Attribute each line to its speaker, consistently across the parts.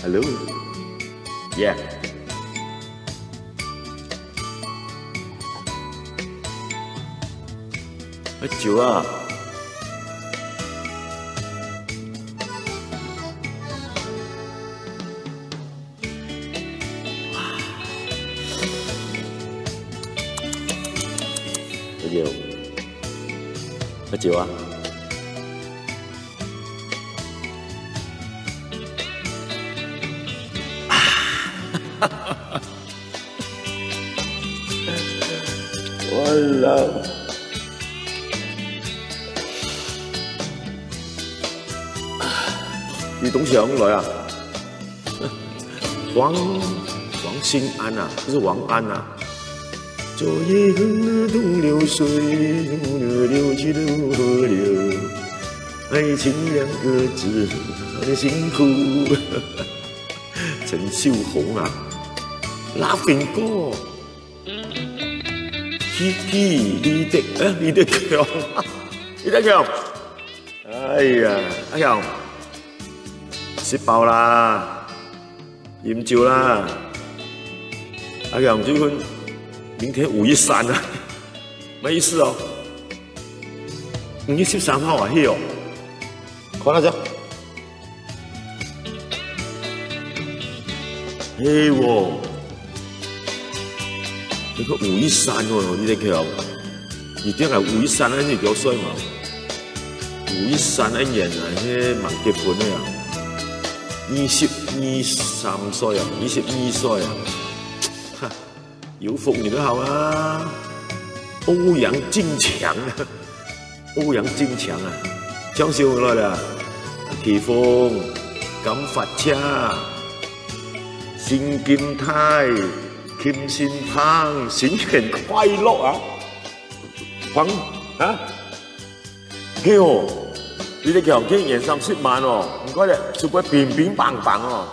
Speaker 1: Hello. Yeah.喝酒啊！喝酒，喝酒啊！我老。 你东西来啊？王新安啊，不是王安啊。昨夜河东流水，流去了河流，爱情两个字很辛苦。陈秀红啊，拉粉哥，李德强，李德强，哎呀，阿强。 食飽啦，飲酒啦。阿強最近明天5月3啊，咩意思哦？5月13號啊，係哦。看下先。係喎，你個5月3喎，你哋強，而點係5月3咧？你叫衰嘛？5月3一年啊，迄盲結婚咧啊！ 23歲啊，22歲啊，哈，有福你都好啊。歐陽靖強啊，歐陽靖強啊，張小來啦，奇峰、金發車、邢金泰、金信胖，新年快樂啊！黃啊，嘿哦。 你哋強經年30萬哦，唔該咧，做鬼乒乒乓乓哦。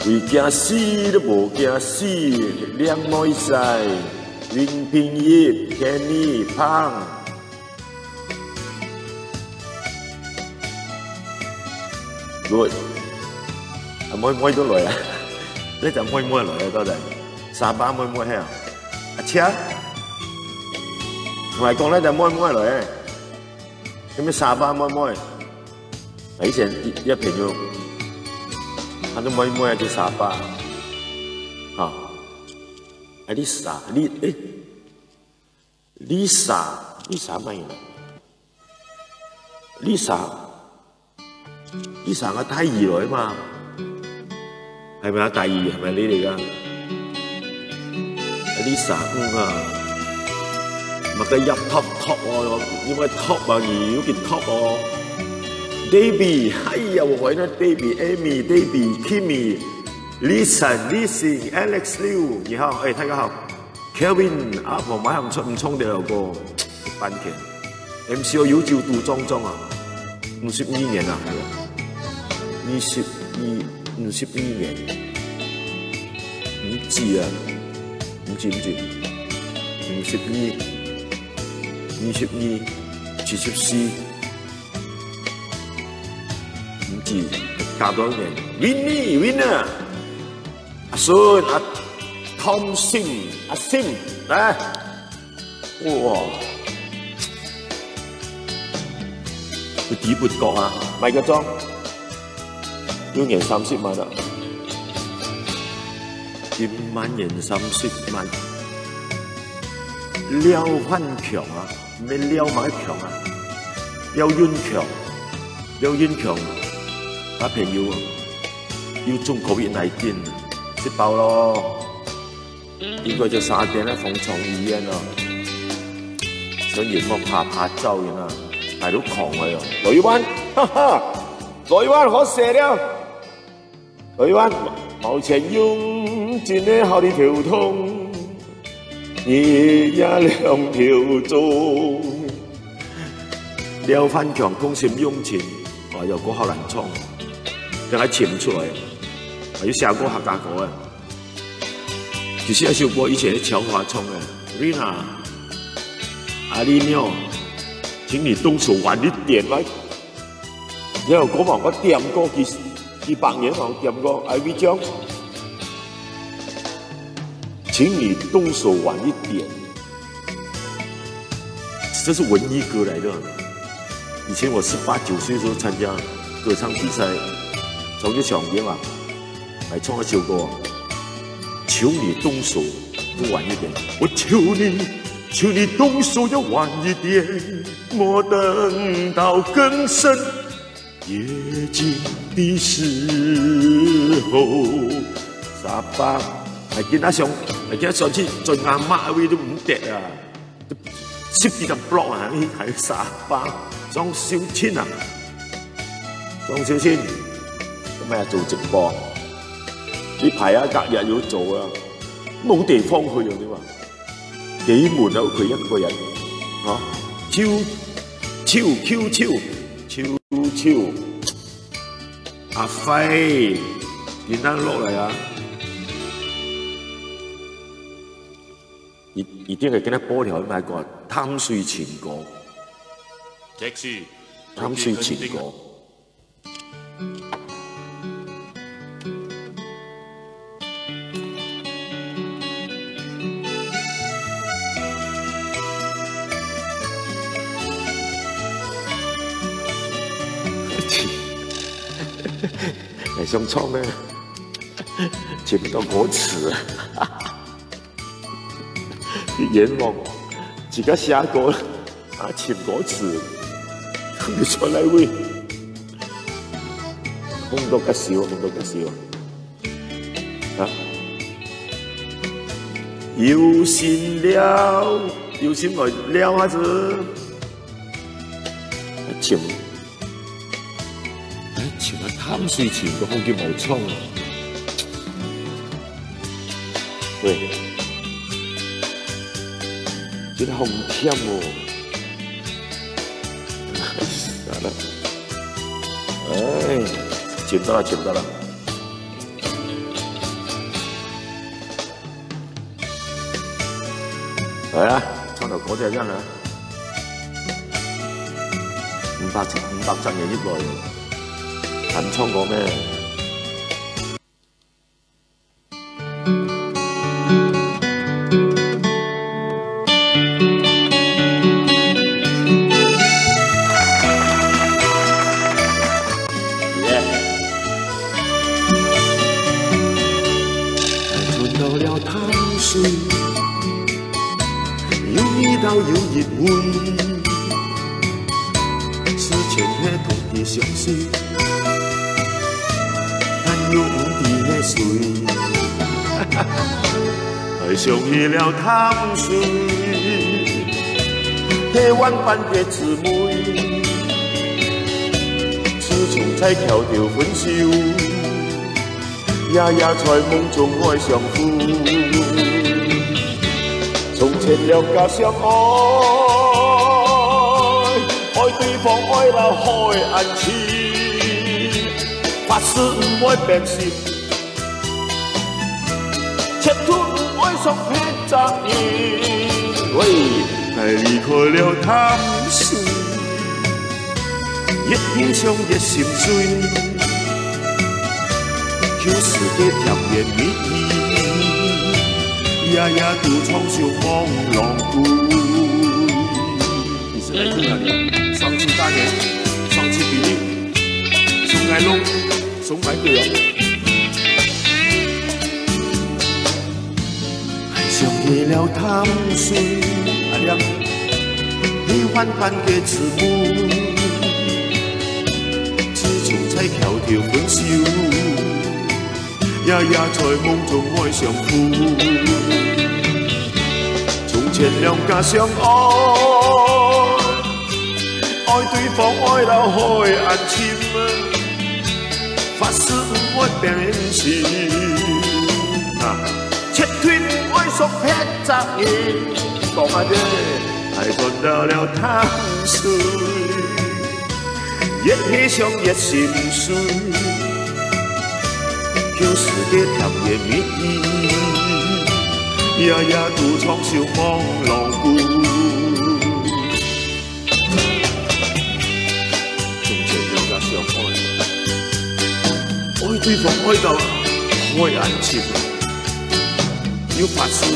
Speaker 1: 為驚死都無驚死，兩妹仔，林平葉、Kenny 胖。Good， 妹都來啊！呢就妹來啊，多謝。3班妹係啊，阿車，同埋講呢就妹來。 有咩沙巴妹妹？以前一朋友，他的妹妹叫沙巴，啊，阿Lisa，Lisa咩？Lisa 我大姨來嘛，係咪啊？大姨係咪你嚟㗎？Lisa 啊。 mà cái dập top哦，因為 top 啊，而件 top 哦 ，Debbie， 哎呀，我揾咗 Debbie、Amy、Debbie、Kimmy、Listen、Alex Liu， 你好，哎，大家好 ，Kelvin， 阿婆馬上衝掉個版權 ，MCO 要照杜裝啊，52年啊，係啊，52年，唔知啊，唔知，52。 22、74，唔知加多少年 ？Winner， 阿信、阿 Tom Sim、阿 Sim 嚟，哇！佢幾撥角啊？買個裝要年30萬啊！1萬年30萬，廖漢強啊！ 咩撩埋強啊？廖윤強，他朋友要中COVID-19，食飽咯。應該就3點咧，鳳凰醫院咯。想熒幕拍照樣啊，大佬狂佢啊！雷灣，哈哈，雷灣可射了。雷灣冇錢用盡咧，好啲條通。 夜也兩條蹤，廖翻強公閃用錢，哦又嗰好難衝，定係潛唔出嚟，要下歌客家歌啊！其實一首歌以前喺強華衝嘅 ，Rina， 阿李妙，請你動手晚啲點啦，然後嗰晚我點歌其200年我掂过 IV 奖，请你动手晚一点。这是文艺歌来的。以前我18、19岁的时候参加歌唱比赛，从一场边啊，来唱一首歌，求你动手不晚一点。我求你动手要晚一点，莫等到更深夜静的时候。18，係見阿上，係見上次最啱媽位都唔得啊，10幾個 block 啊，呢係18，莊小千啊，莊小千，咁啊做直播，呢排啊隔日要做啊，冇地方去啊，你話幾悶啊佢一個人，超，阿輝，見單落嚟啊！一定係見得波條買個貪睡前歌，貪睡前歌。你想唱咩？接唔到歌詞啊！阎王自己寫歌啊，潛歌詞，佢出嚟喂，紅到吉少啊！有心來撩下子，潛啊貪睡前個空叫冇衝，喂。覺得好甜哦！算了，剪到了。嚟啊，唱頭歌就係真啦，500陣嘅益內，肯唱過咩？有味道有熱味，是前迄同的相思，但有唔知迄水，愛上起了貪睡，迄晚般的姊妹，自從才巧調分手，夜在夢中愛相負。從前兩家相愛，愛對方愛到海岸線，發誓唔會變心，切斷唔愛相撇責任。喂，但離開了貪睡，越欣賞越心碎，就是嘅甜言蜜語。夜獨闖小風浪谷。你是來自哪裡？雙溪大年，雙溪比利，松愛路，松愛對哦。愛上起了貪睡，你萬般嘅慈母，自從才巧調分手。夜在夢中愛相負，從前兩家相愛，愛對方愛到海岸線，發誓唔會變心，切斷愛相撇責任。講下啫，愛斷到了貪睡，越喜傷越心碎。就是嘅甜言蜜語，夜獨闖小風浪谷。從前兩家相愛，愛对方爱到爱眼前，要发誓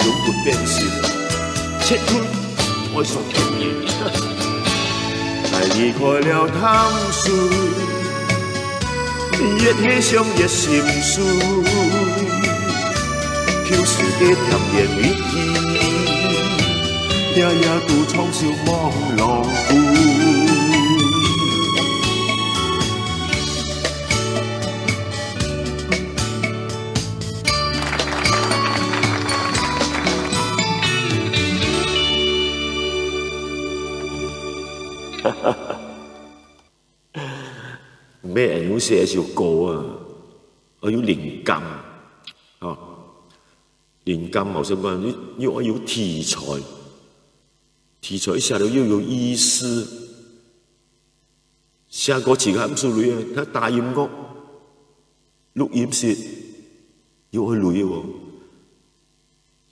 Speaker 1: 永不变心，切断爱所經驗。但離開了淡水，越愛上越心碎，求世界甜言蜜語，夜夜獨創笑望浪費。咩人要寫一首歌啊？我要靈感，哦，靈感我想講要有題材，題材寫到要有意思，寫歌詞嘅咁數類啊，睇大音樂、錄音室要去類喎，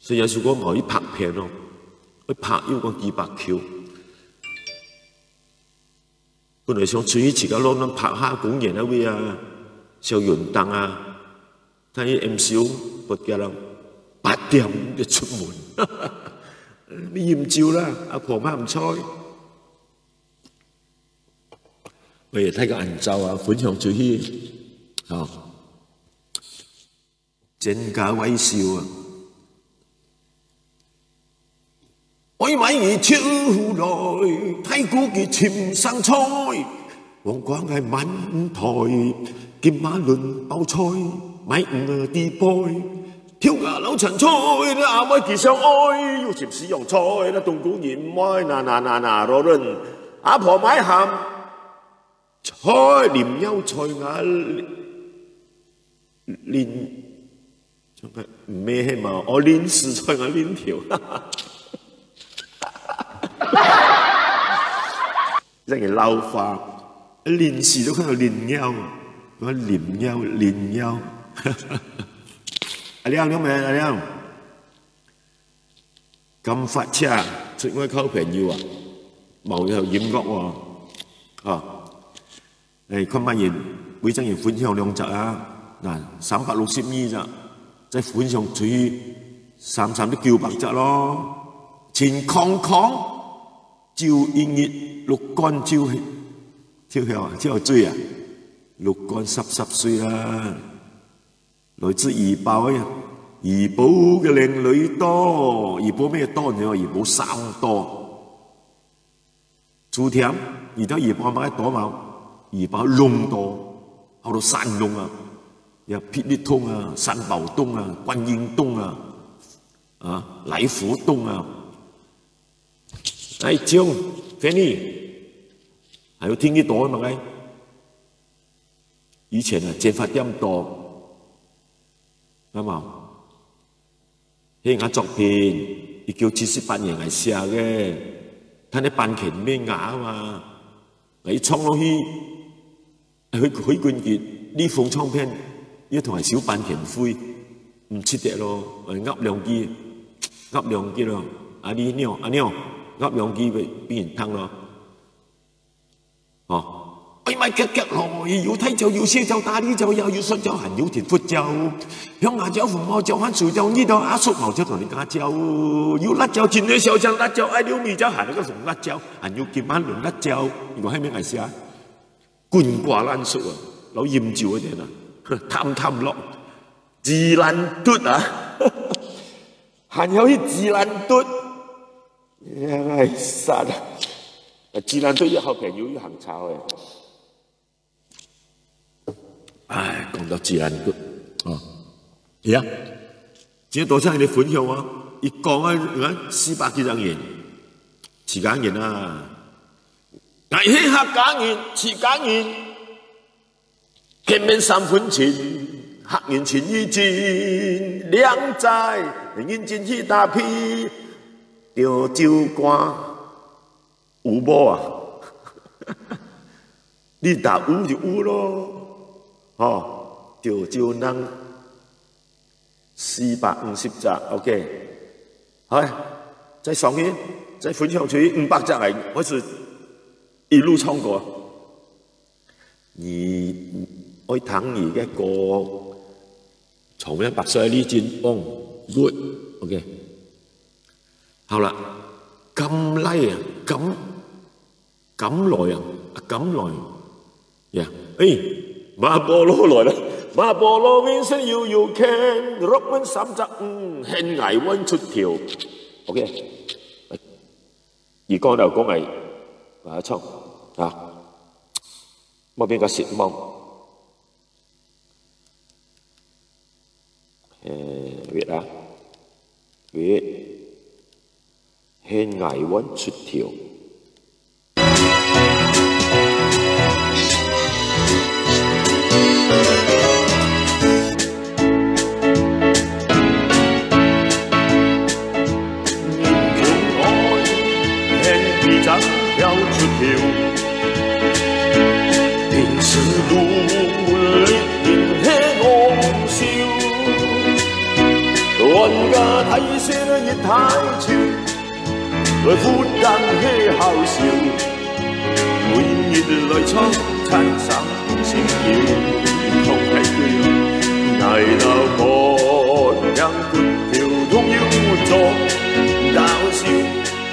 Speaker 1: 所以有首歌我要拍片咯，去拍要講幾百條。本來想出去自己攞撚拍下公園啊位啊，小運動啊，睇啲 MCO 撥嘅啦，8點就出門，你豔照啦，阿婆媽唔睬。喂，睇個晏晝啊，分享出去，哦，真假微笑啊！愛買魚跳來，睇古嘅潛生菜，黃瓜係滿台，劍馬輪爆菜，買五地杯，跳牙扭陳菜，你阿妹結相愛，要潛絲洋菜，你冬菇鹽麥，嗱羅倫，阿婆買鹹菜，連優菜牙連，咩嘛？我連絲菜牙連條。真係撈化，連時都喺度連腰，我連腰連腰。阿亮，咩？阿亮，咁發車出外溝朋友啊，冇有音樂喎，啊！誒，今晚人每陣人分享2集啊，嗱，362集，再分享出去3都900集咯，前康康。照音樂六竿照跳跳啊，跳水啊，六竿濕水啦，來自怡保啊，怡保嘅靚女多，怡保咩多呢？怡保生多，竹田而家怡保買多冇？怡保龍多，好多山龍啊，有霹靂通啊、三寶洞啊、觀音洞啊、啊來福洞啊。哎，張 Fanny， 還有聽得多嘛？以前啊，節發點多，啱冇？迄個作品1978年嚟寫嘅，睇你版權咩牙嘛？你創落去，許冠傑呢鳳唱片，要同係小版權費，唔切得咯，噏兩句咯，阿妞。噏兩句俾人聽咯，哦，哎咪夾來，要睇就要寫就打呢就又要信就行要田闊就，鄉下就父母就喊樹就呢度阿叔毛就同你家就，要辣椒前嘅小醬辣椒，愛了味就行嗰個紅辣椒，還要見晚輪辣椒，如果係咩藝師啊？冠掛爛熟啊，攞豔照嗰啲啊，貪落，自爛嘟啊，還有啲自爛嘟。唉，殺啊！自然都一後朋友要行炒嘅。唉，講到自然都，哦，係啊，今日多謝你哋分享啊！一講啊，400幾張人，持家人啊，捱起客家人，持家人，見面3分情，客人情意真，兩在認真去打拼。釣酒館有無啊？你答有就有咯，哦，釣酒人450集 ，OK， 好，再上去，再分享出去500集嚟，我是一路唱過。你愛糖兒嘅歌，從咩白水呢轉幫 good OK， 好啦，咁拉啊，咁來啊，咁來呀，馬波羅來啦，馬波羅面身要 can， rock 温三隻輕藝温出條 OK。而講就講係話唱啊，冇邊個失望？Việt à Việt hên ngày vẫn xuất thiểu平時路裏迎起我笑，人家睇些熱太潮，來闊間起笑笑，每熱來蒼餐省成條，同係佢捱流破讓闊條通腰作搞笑，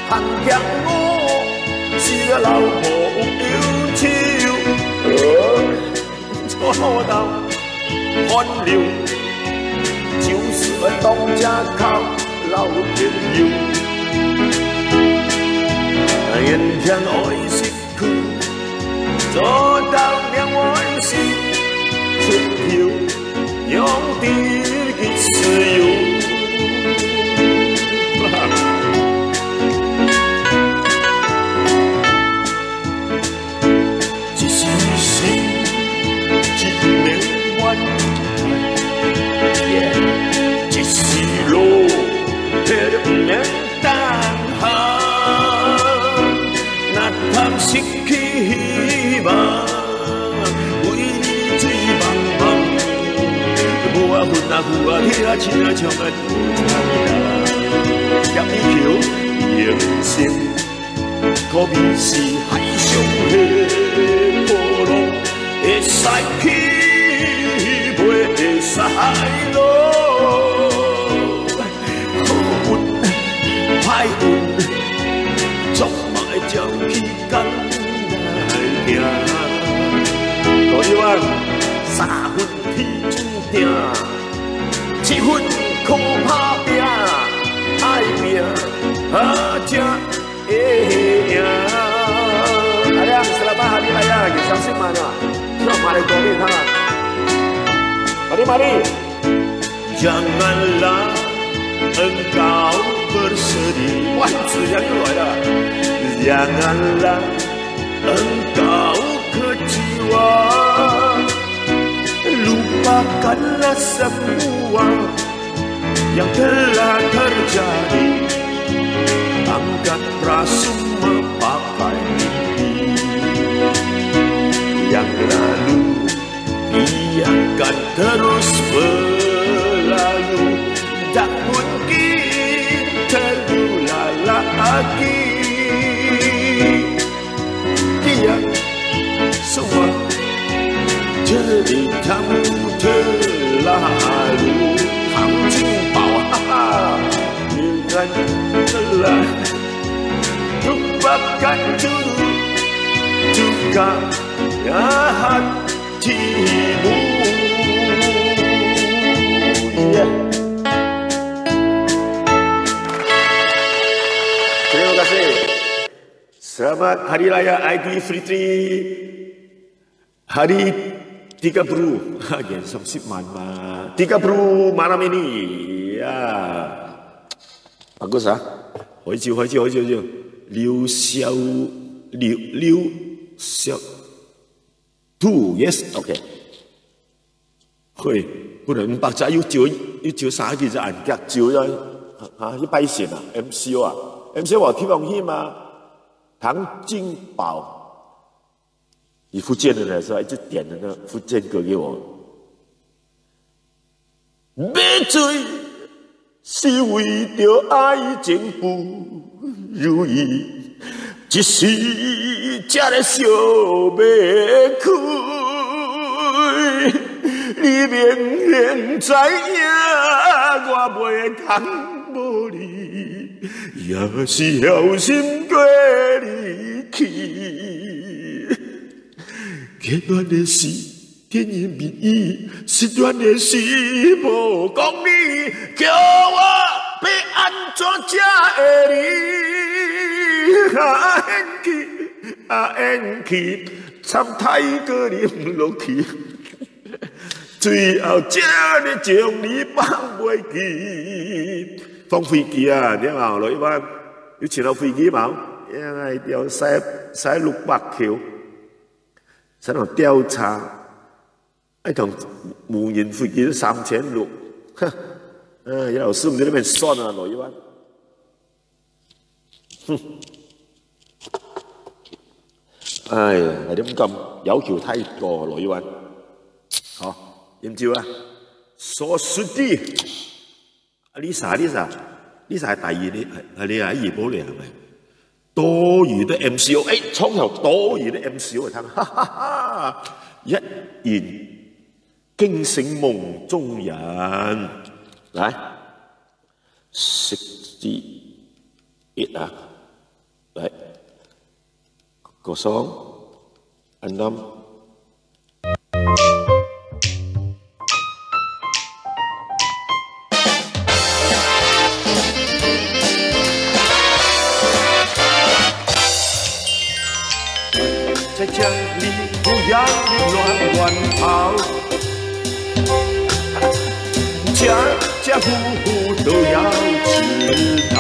Speaker 1: 行強我。是個老婆要超，錯到看了，就是當家靠老朋友，人天愛惜佢，做到兩位是出條，用啲嘅自由。一時路，睇得唔能單行，哪貪失去希望，為你醉茫茫，無啊恨啊苦啊鐵啊情啊唱啊入一條人生，可比是海上的波浪，會使去。會使路，好運歹運，總嘛會將佢跟來行。各位話三分天注定，7分靠打拼，愛拼才會贏。Ayah, selamat hari raya. Kita mana? Selamat hari Covid ha. Mari. Janganlah engkau bersedih. Wah, sedih又來了。Janganlah engkau kecewa. Lupakanlah semua yang telah terjadi. Angkat prasuma pakai mimpi yang lalu. Biarkan terus berlalu, tak mungkin terulang lagi. Dia semua ceritamu terlalu hamjing bawa dengan telah lupakan dulu juga hatimu. Terima kasih. Selamat Hari Raya Aidilfitri. Hari 30 30 malam ini. Ya. Bagus ah. 開照。劉小兔 yes OK。會本來500隻要照3幾隻顏格照咗嚇一拜神啊 MCO 啊 MCO 話天王戲嘛唐金寶，以福建的呢是吧？一直點那個福建歌給我。要醉是為着愛情不如意，一時才會想要開。你明明知影我袂通无你，也是小心过离去。结恋的事，甜言蜜语；失恋的事，无讲理。叫我要安怎才会离？演去，惨太过啉落去。最后这日将你放袂记，放飞机啊！你嘛落一晚，有请到飞机冇？因为要使600球，使到调查，一同无人飞机都3600，哼！有老师唔知你边算啊，落一晚，哼！哎呀，係點咁要求太過落一晚？好。研究啊，說實的，Lisa 係第二啲，係你喺怡保嚟係咪？多餘的 MCO， 創頭多餘的 MCO 嚟聽，哈哈哈！一言驚醒夢中人，來68啊，來0666。在家里不要乱跑，家户户都要知道。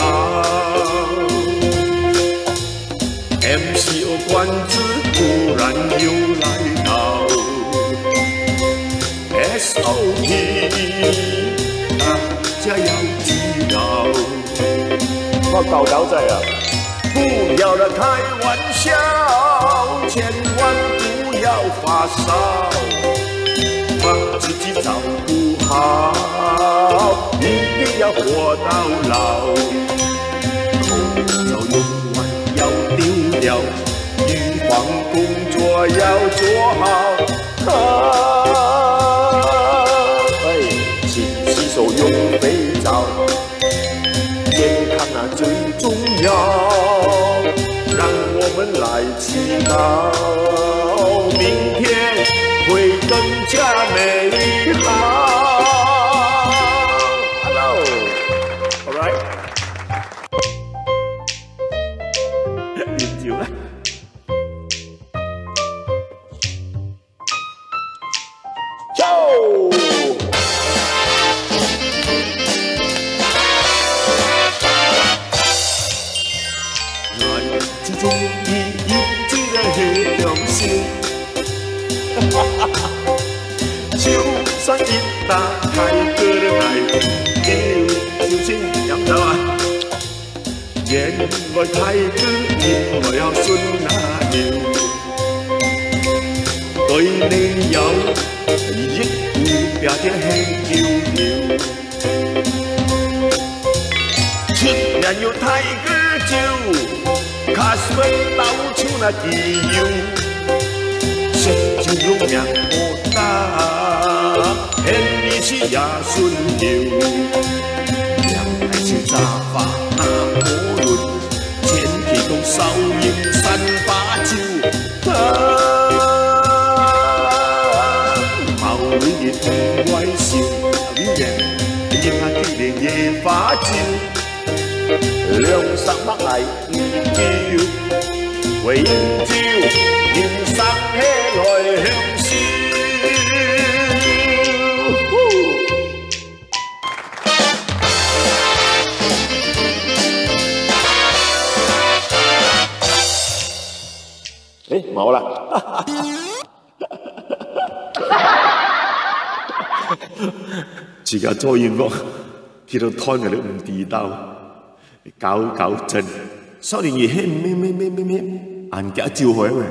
Speaker 1: MCO 管制突然又来到 ，SOP 大家要知道。我搞到仔啊！不要了，开玩笑，千万不要发烧，把自己照顾好，一定要活到老。口罩用完要丢掉，预防工作要做好。勤洗手用肥皂，健康啊最重要。让我们来祈祷，明天会更加美好。Hello，all right， 研究啦。Yo！之中意義只係向笑，就算一打開個人來叫，小心飲酒啊！原來太哥因為有信那了，對你有益會變得輕飄飄，出面有太哥酒。卡斯文到處那自由，神就有命可打，偏你是也順流，兩太子雜法那無論，前期共少飲3把酒，毛裏的痛怪笑，語言飲下幾年夜花酒。兩三百嚟唔叫，為招人生起來向笑。冇啦，自家做音樂，見到攤人都唔知道。搞震，少年兒嘿咩，眼鏡照開喂，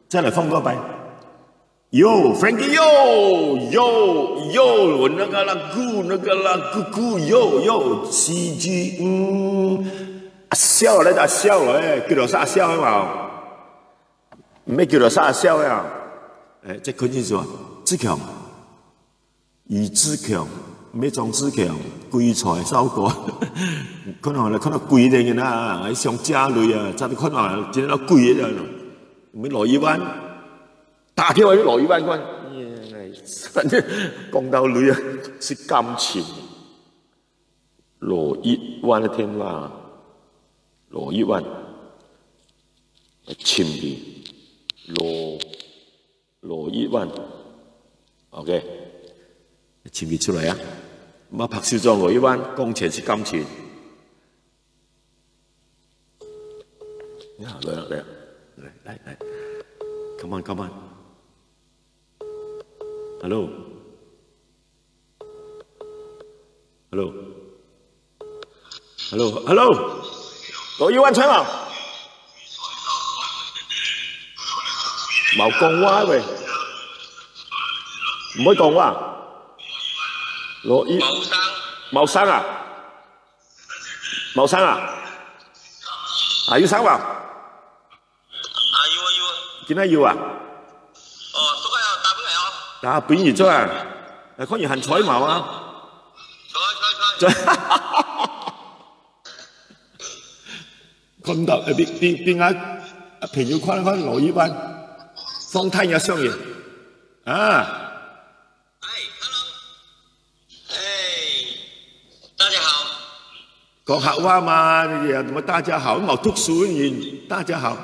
Speaker 1: 再來放多擺。Yo Frankie yo，我那個啦咕yo CG 阿笑咧，叫做啥阿笑嘛？唔係叫做啥阿笑呀？即係佢叫做志強，余志强，咩庄志强，贵才首歌，可能贵啲嘅啦，喺上家类啊，真係可能真係贵嘅啦。咩羅伊灣，打電話俾羅伊灣講，反正講到女啊是感情。羅伊灣嘅電話，羅伊灣，前面羅伊灣 ，OK， 前面出嚟啊！咁拍攝咗羅伊灣，工錢是金錢。嚟。Come on. Hello. 羅伊灣吹嘛？冇講話喂，唔可以講話。羅伊冇生啊？冇生啊？啊要生嘛？點解要啊？哦，都係啊，打邊嚟咗啊！誒，可以行彩毛啊！彩。咁到邊個朋友看羅伊灣，放太陽上嘢啊！hello，
Speaker 2: 大家好。
Speaker 1: 講客話嘛，什麼大家好，冇讀書人，大家好。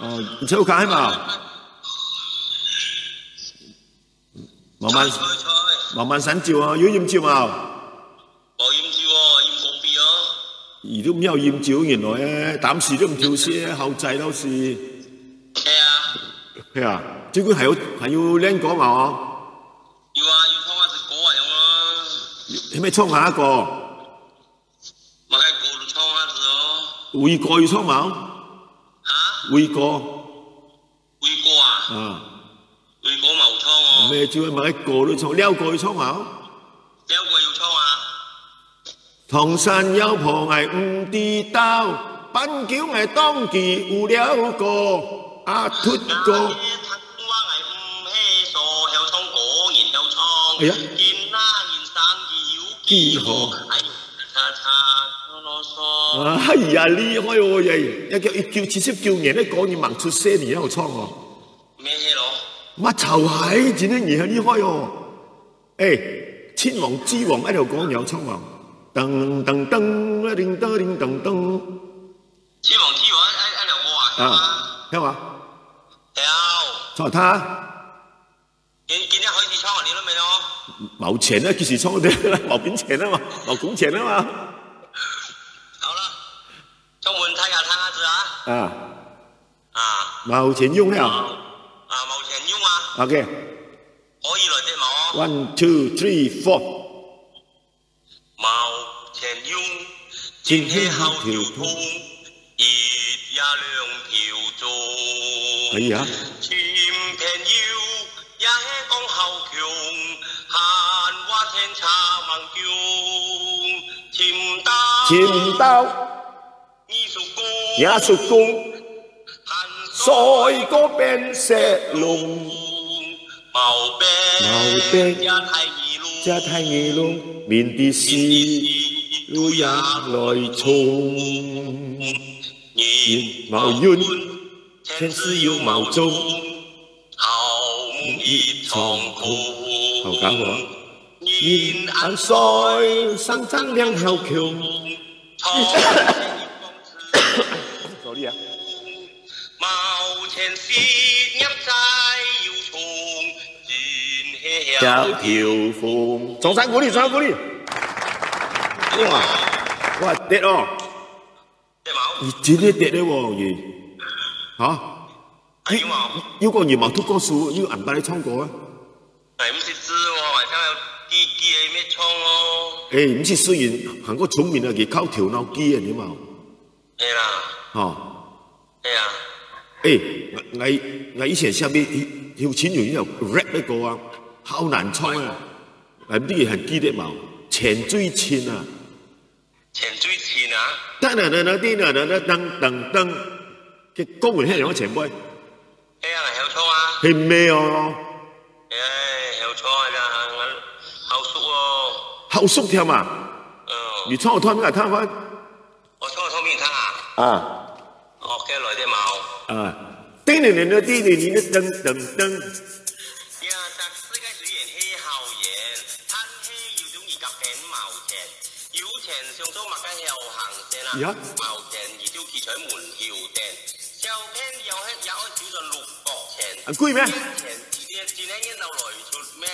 Speaker 1: 哦，唔使好解嘛，慢慢散照啊，有驗照嘛？
Speaker 2: 冇驗照喎，驗個鼻哦。
Speaker 1: 而都唔有驗照，原來咧膽時都唔跳些，後製都是。係啊，最緊係要靚歌嘛？
Speaker 2: 要唱下隻歌啊，咁咯。
Speaker 1: 有咩唱下一個？
Speaker 2: 咪係歌都唱下字咯。
Speaker 1: 會歌要唱嘛？會歌啊！
Speaker 2: 會歌冇唱喎。
Speaker 1: 咩叫咪一個都唱，撩個要唱嘛？
Speaker 2: 撩個要唱啊！
Speaker 1: 唐山有婆藝唔知道，笨叫藝當地有了個阿脫個。哎呀！幾好！哎呀，厲害喎！一叫70年，你講你盲出聲，你喺度唱喎。
Speaker 2: 咩嘢咯？
Speaker 1: 乜就係，真係嘢厲害喎！誒，千王之王喺度講有唱喎，噔噔噔，叮當叮噔噔。
Speaker 2: 千王之王喺度播啊？
Speaker 1: 啊，聽話。
Speaker 2: 有。
Speaker 1: 唱他。
Speaker 2: 見一開始唱啊，你都未咯？
Speaker 1: 冇錢啊，幾時唱嘅？冇俾錢啊嘛，冇工錢啊嘛。
Speaker 2: 中文睇下字啊！
Speaker 1: 冇錢用了。
Speaker 2: 冇錢用啊。
Speaker 1: OK。
Speaker 2: 可以來隻冇。
Speaker 1: 1 2 3 4。
Speaker 2: 冇錢用，
Speaker 1: 前起後條通，
Speaker 2: 熱也兩條做。
Speaker 1: 哎呀！
Speaker 2: 前平要也講後強，閒話聽茶問叫，潛刀。也屬公，賽歌變石龍，毛病也太易弄，面啲事路也來衝，毛冤前世有毛中，後夢已蒼空，好家伙，現眼衰，生爭兩後強。Sorry 啊！冇錢時入債要從，有條縫。掌聲鼓勵，掌聲鼓勵！哇，跌哦！跌冇？而真係跌咧喎，嚇！要個羽毛脫歌數，要銀巴你唱過啊？係唔識知喎，或者有機嘅咩唱咯？誒，唔識雖然行個聰明啊，佢靠條腦機啊，點啊？係啦。哦，係啊。誒，我以前下邊跳錢員有 rap 一個啊，好難唱啊，係唔知係記得冇？錢最錢啊！錢最錢啊！噔噔噔噔噔噔噔噔，嘅歌門聽人講錢杯。係啊，係有唱啊。係咩哦？
Speaker 1: 好熟跳嘛。你唱我唱咩嚟聽翻？
Speaker 2: 我唱我唱邊聽啊？
Speaker 1: 啊。
Speaker 2: 哦，嘅來隻貓。
Speaker 1: 啊。叮铃鈴的叮鈴鈴的噔噔噔。
Speaker 2: 呀，特世界水源氣候源，攤氣要種而夾緊毛錢，要錢上咗麥嘅後行線啊。毛錢而招企取門橋定，小片又係有少盡六角錢。
Speaker 1: 貴咩？
Speaker 2: 錢自呢一路來出名，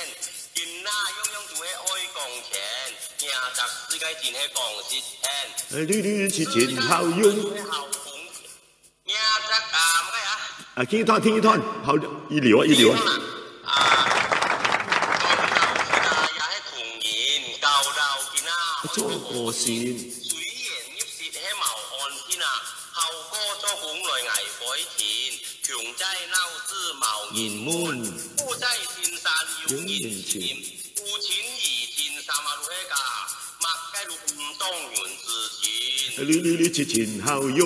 Speaker 2: 見那樣樣做係愛講錢，呀，特世界戰係講實錢。
Speaker 1: 你是前後用。
Speaker 2: 呀，特咩啊？
Speaker 1: 啊，聽一段，聽一段，好，一流啊，一流啊。做個先。
Speaker 2: 水源要蝕喺茅岸天啊，後哥作本來捱海田，強制鬧之茅年滿，夫妻善散要言錢，故錢而田三馬路喺架，麥雞路唔當元自錢。
Speaker 1: 你是前後用，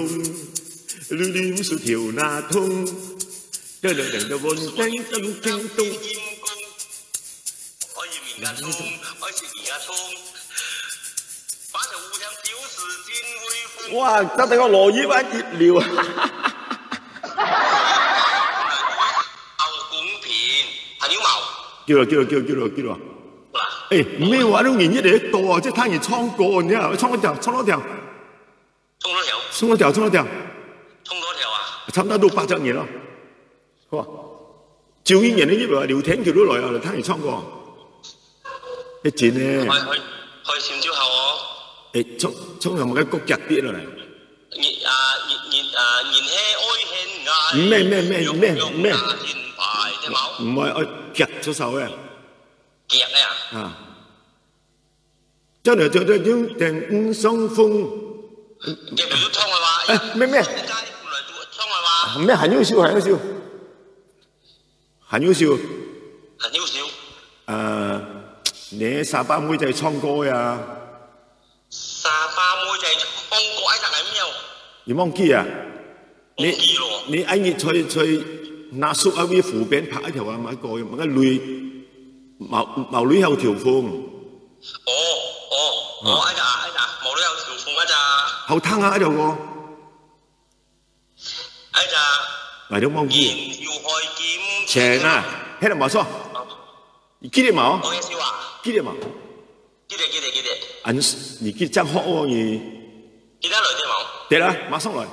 Speaker 1: 你是條那通，噔噔噔噔噔噔噔噔噔。
Speaker 2: 可以面家通，可以食面家通。
Speaker 1: 哇！真係個羅伊灣熱料啊！
Speaker 2: 後管片係妖毛。
Speaker 1: 叫啦！誒，咩話都連一嚟一個啊！即係攤完倉過，然之後倉多條。差唔多到800年咯。哇！趙英人呢啲話聊天叫到來啊，嚟攤完倉過。一戰咧。
Speaker 2: 去潮州後我。
Speaker 1: 誒，沖又冇嘅谷日啲落嚟。
Speaker 2: 燃氣愛興嗌。
Speaker 1: 咩？
Speaker 2: 牌隻貓。
Speaker 1: 唔係我夾咗手嘅。
Speaker 2: 夾啊！
Speaker 1: 啊！真係就定雙風。
Speaker 2: 夾條都衝係嘛？
Speaker 1: 誒咩？
Speaker 2: 衝係嘛？
Speaker 1: 咩很優秀？你沙巴妹仔唱歌呀？
Speaker 2: 沙巴妹仔唱歌喺度係咩？
Speaker 1: 你忘記啊？你愛你吹拿叔阿位湖邊拍一條啊，買個女毛女有條風。
Speaker 2: 喺咋，毛女有條風喺咋。
Speaker 1: 後攤下喺度喎。
Speaker 2: 喺咋？
Speaker 1: 嚟到忘記。
Speaker 2: 要開劍。
Speaker 1: 錢啊，喺度冇錯。記得冇？
Speaker 2: 我嘅笑話。
Speaker 1: 記得冇？
Speaker 2: 記得。
Speaker 1: 你記得真好喎你。
Speaker 2: 記得來啲冇？
Speaker 1: 得啦，馬上來。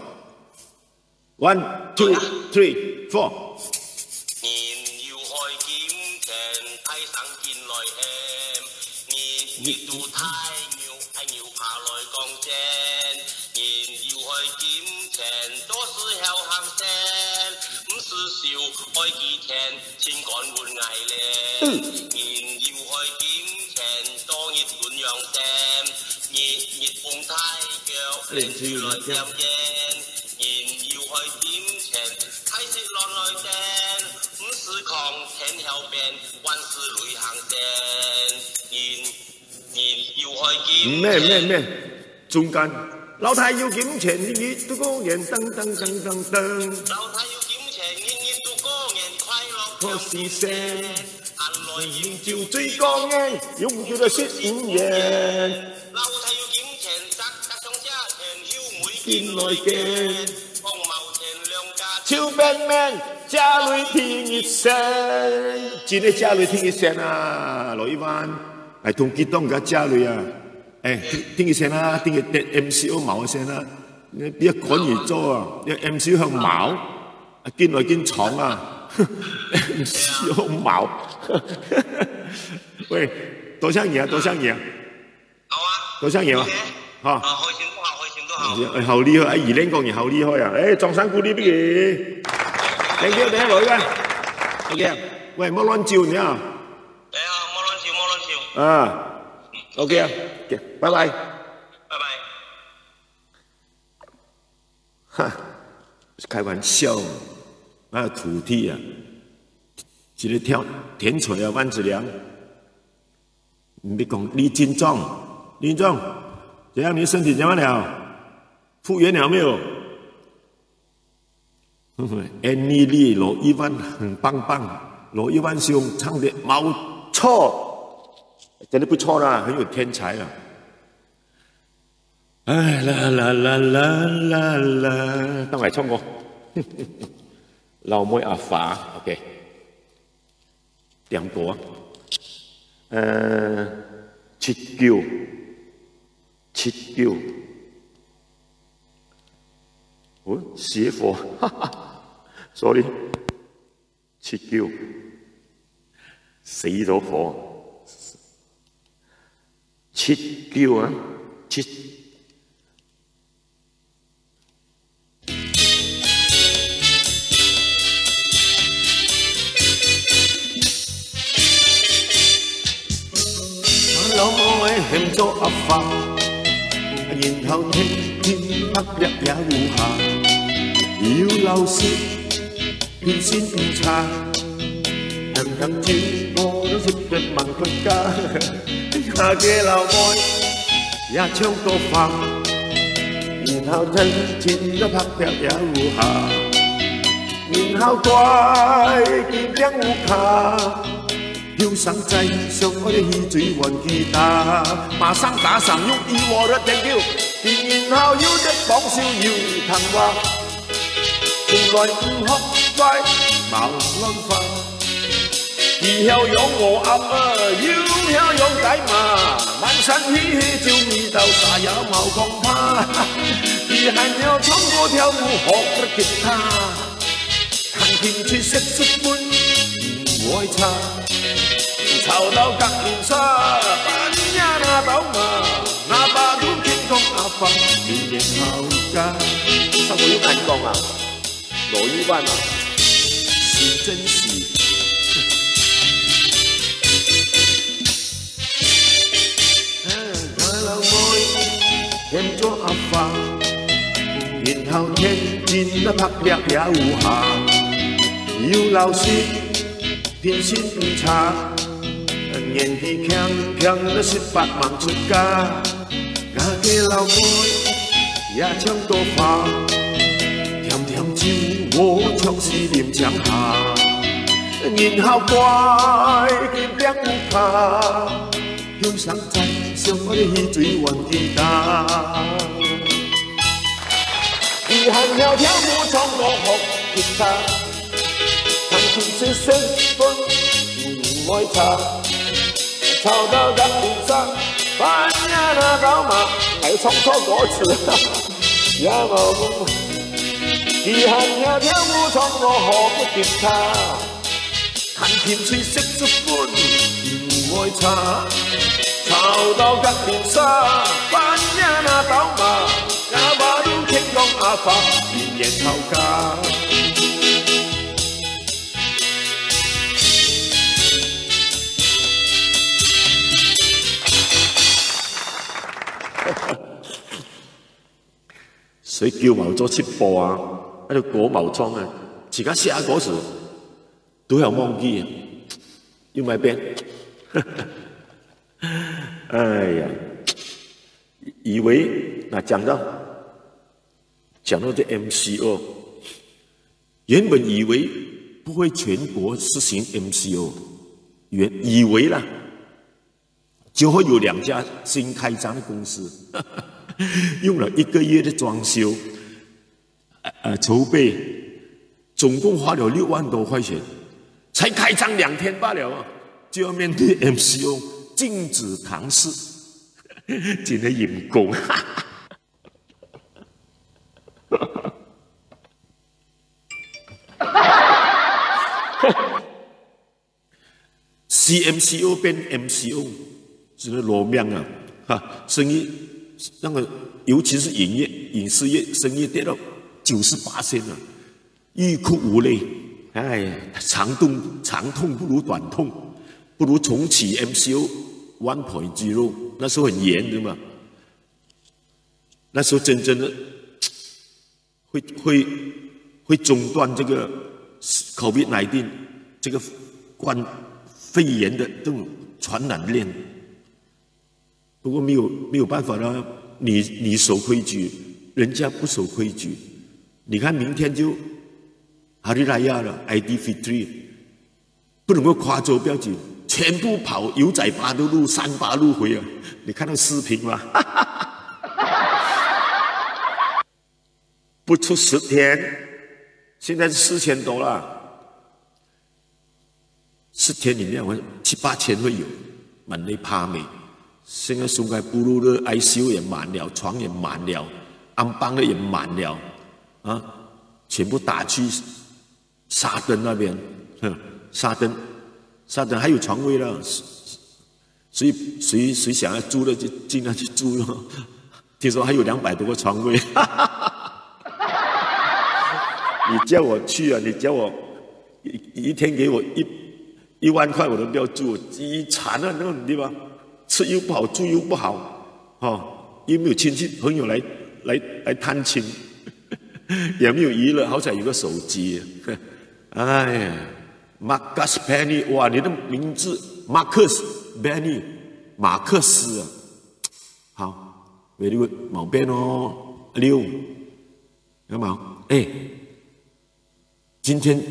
Speaker 1: 1, 2, 3, 4。
Speaker 2: 年要開劍前，睇生見來xem。年到太牛爬來降正。年要開劍前，多是後行聲。唔是笑開劍前，先趕換藝靚。年要開劍前，當熱管養聲。熱風太腳，令住來入聲。要開點情，睇色浪來正，唔是狂聽後邊，還是旅行正。要開劍。
Speaker 1: 咩？中間老太要檢錢，日日都過年，噔。老
Speaker 2: 太要檢錢，日日都過年，快樂
Speaker 1: 可是聲，眼內現照最光英，用叫做説五言。
Speaker 2: 老太要檢錢，扎上家田，曉妹
Speaker 1: 見來見。
Speaker 2: 超
Speaker 1: man，家裏聽一聲，今日家裏聽一聲啊，羅一灣，係同激動嘅家裏啊，聽一聲啦，聽個 MCO 毛一聲啦，你一趕而咗啊，一 MCO 向毛，見來見廠啊 ，MCO 毛，喂，多少嘢啊？
Speaker 2: 好啊，
Speaker 1: 多少嘢啊？嚇！
Speaker 2: 開心都好。
Speaker 1: 好厲害，二零講嘢好厲害啊！撞山鼓呢邊嘅，靚啲靚女嘅，OK，喂，冇亂照你啊！冇亂照。啊 ，OK 啊，拜拜。哈，開玩笑，那土地啊，一個跳田錘啊，萬子良，你別講李金壯，怎樣？你身體怎麼了？復原了沒有？Annie Lee 羅一灣很棒，羅一灣兄唱的冇錯。真的不错啦，很有天才啊！哎啦啦啦啦啦啦，當嚟唱歌，老妹阿法 ，OK， 點歌啊？79，哦，邪佛，哈哈 ，sorry， 79，死咗火。 79啊，7。老妹慶祝阿發，然後聽天黑日也烏下，要留舌變先唔差，人人照我都識得問佢家。 下嘅流愛也唱到化，然後真錢都拍掉也烏下，然後怪見張烏卡，要上制上我的氣嘴玩吉他，馬上打上用以我的 thank you， 然後要的講笑要談話，從來唔學乖冇諗法。 以後養我鴨啊，要曉養仔嘛，滿山嘻嘻照味道，啥也冇講怕。而還要唱歌跳舞學得吉他，彈琴吹色士風唔會差。吵到隔年沙，半夜那斗嘛，那把都傾講阿發，年年後家。生活要眼光啊，羅一萬啊，是真是。 慶祝阿發，然後聽見得拍拍也烏下，要留舌變先唔差，年紀強強的18萬出家，家嘅老妹也唱到化，甜甜照我唱是念唱下，然後怪見邊烏卡。 要上制上我的氣嘴玩吉他，而閒又跳舞唱歌學吉他，彈琴是聲風唔愛差，吵到隔年沙，半夜那斗嘛，係唱錯歌詞也冇功。而閒又跳舞唱歌學吉他，彈琴是色士風唔愛差。 吵到隔年沙，半夜那斗嘛，阿爸都傾講阿發，年年後家。誰叫毛咗切播啊？喺度裹毛裝啊！而家寫嗰時都有忘記啊，要買邊？哎呀，以为那讲到这 MCO， 原本以为不会全国实行 MCO， 以为啦，就会有2家新开张的公司，用了1个月的装修，筹备，总共花了6万多块钱，才开张2天罢了，就要面对 MCO。 禁止堂食，真係陰公。CMCO 變 MCO， 真係攞命啊！哈，生意那個，尤其是影視業生意跌到98%啊，欲哭無淚。哎呀，長痛不如短痛。 不如重启 MCO 1.0， 那时候很严的嘛，那时候真的会中断这个 COVID-19 这个肺炎的这种传染链。不过没有办法啦，你守规矩，人家不守规矩。你看明天就哈利拉亚了 ，ID Fitri， 不能够跨州标记。全部跑油仔八路路、38路回啊！你看到视频吗？不出10天，现在是4000多了。10天里面，我7、8千会有，满累趴美。现在松开布路的 ICU 也满了，床也满了，安邦的也满了，啊，全部打去沙登那边，沙登还有床位了，所以谁想要住的就尽量去住咯。听说还有200多个床位，你叫我去啊！你叫我一天给我1万块，我都不要住，极惨啊那种地方，吃又不好，住又不好，又没有亲戚朋友来探亲，也没有娱乐，好彩有个手机。哎呀 ，Marcus Benny， 哇，你的名字 Marcus Benny， 马克思啊，好 ，very good， 毛边哦，6，有冇？哎，今天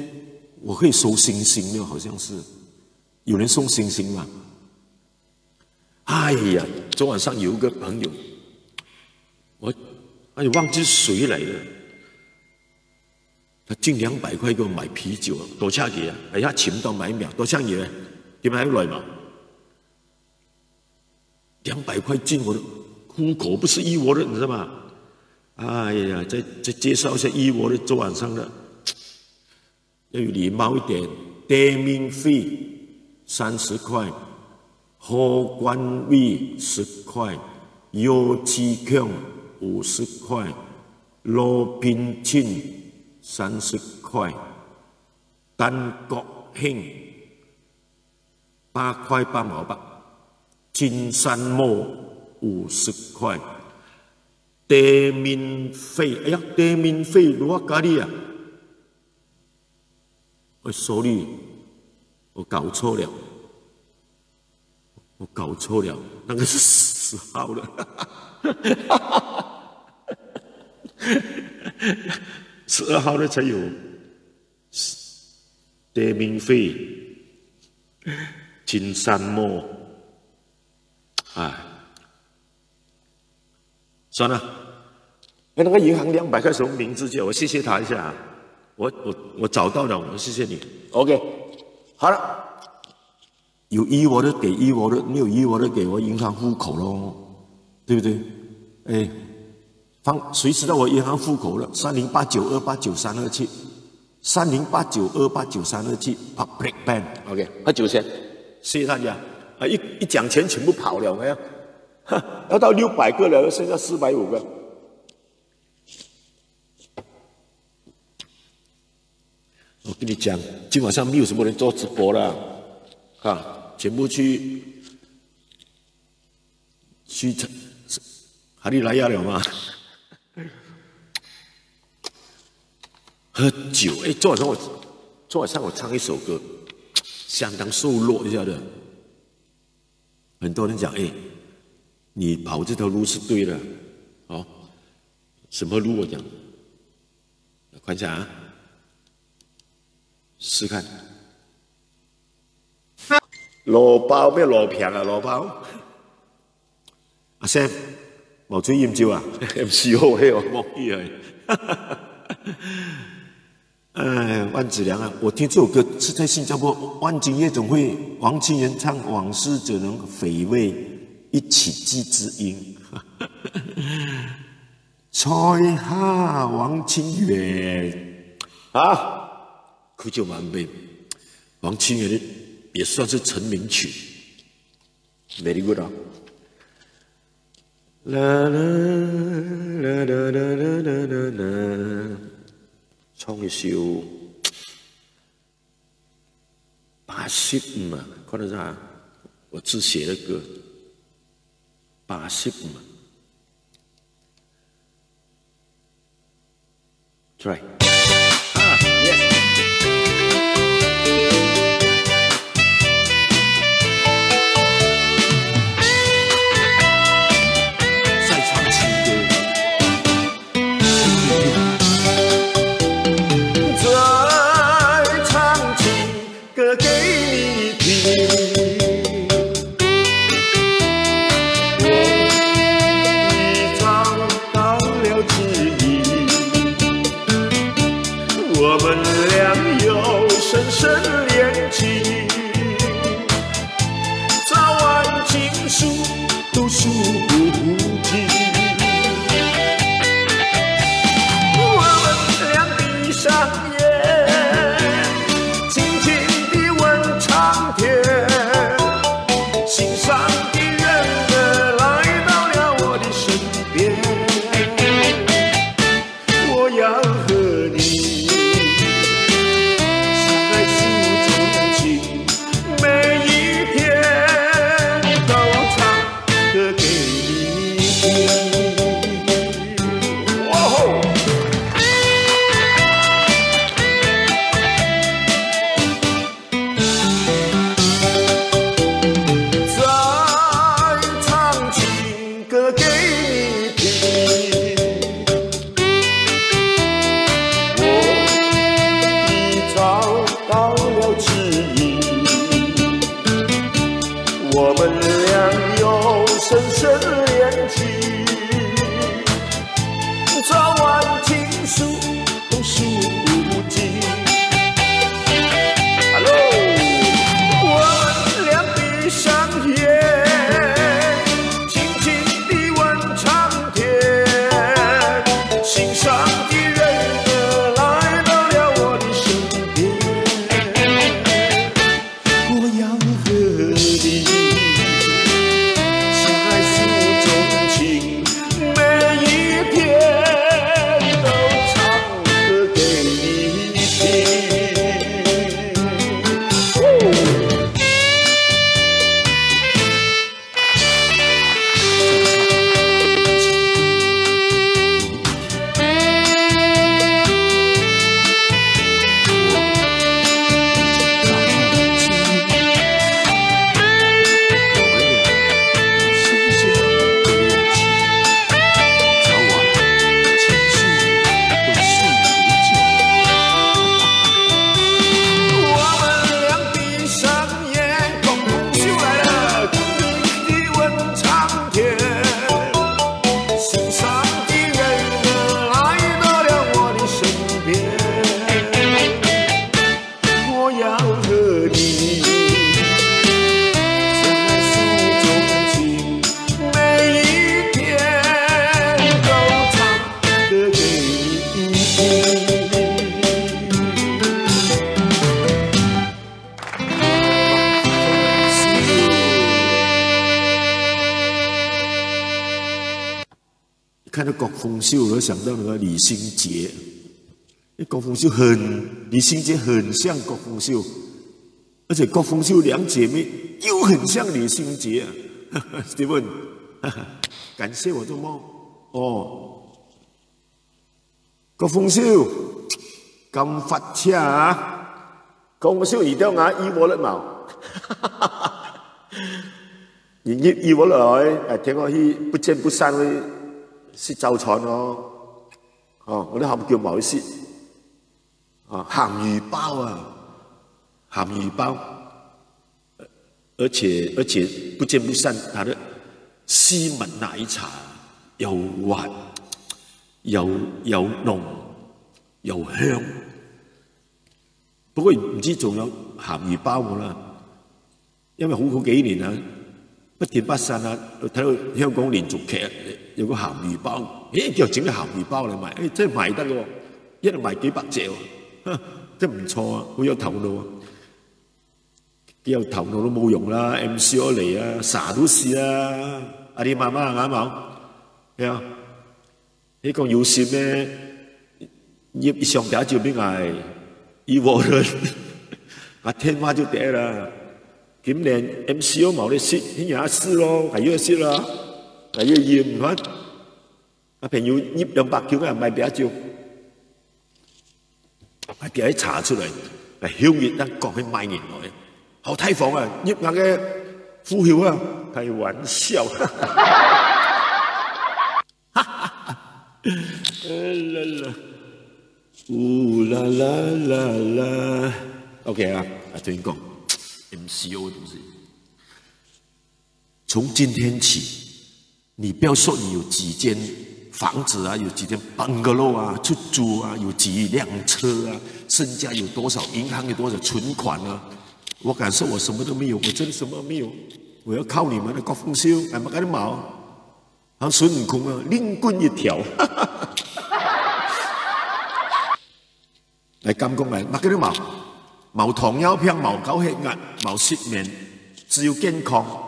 Speaker 1: 我可以收星星了，好像是有人送星星吗？哎呀，昨晚上有一个朋友，我忘记谁来了。他进200块给我买啤酒，多謝佢啊！哎呀，錢到買命，多謝嘢，點解來嘛？200塊進我的户口，不是一窩的，你知道嗎？哎呀，再介紹一下一窩的，昨晚上的，要有禮貌一點。店面費30塊，荷官位10塊，油漆強50塊，羅賓親30塊，丹國興8塊8毛8，金山木50塊，店面費，哎呀，店面費多少咖喱啊？哎 ，sorry， 我搞錯了，那個是10號的。12號的才有店面費，金山木，哎，算了，那个银行200塊什麼名字叫我謝謝他一下，我找到了，我謝謝你 ，OK， 好了，有一窩的給一窩的，沒有一窩的給我銀行戶口咯，對不對？哎。誰知道我銀行戶口了？3089289327 3089289327 Public Bank OK， 喝酒先，謝謝大家啊！一講錢全部跑了，沒有？要到600個了，剩下450個。我跟你講，今晚上沒有什麼人做直播了，全部去哈利來亞了嘛？喝酒，哎，昨晚上我唱一首歌，相当瘦弱一下的。很多人讲，哎，你跑这条路是对的，哦，什么路？我讲，看一下啊，试看。蘿包咩蘿平啊？蘿包。阿 Sam， 冇吹豔照啊 ？MCO 嘿，我忘記了。哎，万梓良啊！我听这首歌是在新加坡万金夜总会，王清源唱《往事怎能抚慰一起寄知音》。在下王清源啊，苦酒满杯。王清源也算是成名曲 ，very good 啊。啦啦啦啦啦啦啦啦。唱一首85嘛，看得上我自写的歌85嘛 ，try 啊 ，yes， 再唱情歌。歌给你听。俩又深深连情，早晚情书都数不尽。我们俩闭上眼，轻轻地问苍天，心上的人儿来到了我的身边，我要和你相爱诉衷情，每一天都唱歌给你听。哇吼！再唱情歌给你听，我已找到了指引，我们俩又深深连情，早晚情书都数不尽。Hello， 我们俩闭上眼，轻轻地问苍天，心上的人儿来到了我的身边，我要和你相爱诉衷情，每一天都唱歌给你听。我们俩闭上眼，狂风就来了，轻轻地问苍天，心上的人儿来到了我的身边，我要和你相爱诉衷情，每一天都唱歌给你听。看到郭丰秀，我想到那个李心洁。郭丰秀李心洁很像郭丰秀，而且郭丰秀两姐妹又很像李心洁啊。Steven， 感谢我做梦哦。郭丰秀咁發車啊！郭豐秀而家以我甩毛，以我來聽我去不見不散去食早餐咯。哦，我啲喊叫某啲啊，鹹魚包啊，鹹魚包，而且不見不散，它的西門奶茶又滑又濃又香。不過唔知仲有鹹魚包冇啦，因為好幾年啦，不見不散啊！睇到香港連續劇有個鹹魚包，又整個鹹魚包嚟賣，真係賣得喎，一日賣幾百隻喎，真唔錯啊，好有頭腦啊！幾有頭腦都冇用啦 ，MC 我嚟啊，啥都試啦，阿啲媽媽啱冇？係啊，呢個有線咩？一上台就俾嗌。一窩人，天花就跌啦。今年 MCO 冇得蝕，聽日試咯，係要蝕啦，係要驗翻。朋友醃200條嘅人賣俾阿照，叫佢查出嚟，香熱得講起賣年來，後梯房啊，醃硬嘅呼hiệu啊，開玩笑。啦啦啦啦 ，OK 啊，等于讲 MCO 东西。从今天起，你不要说你有几间房子啊，有几间 bungalow 啊，出租啊，有几辆车啊，身家有多少，银行有多少存款啊？我敢说，我什么都没有，我真的什么没有。我要靠你们的国丰收，哎，乜都冇。好孙悟空啊，拎棍一條。嚟金工嚟，乜都冇，冇糖尿病，冇高血壓，冇失眠，只要健康。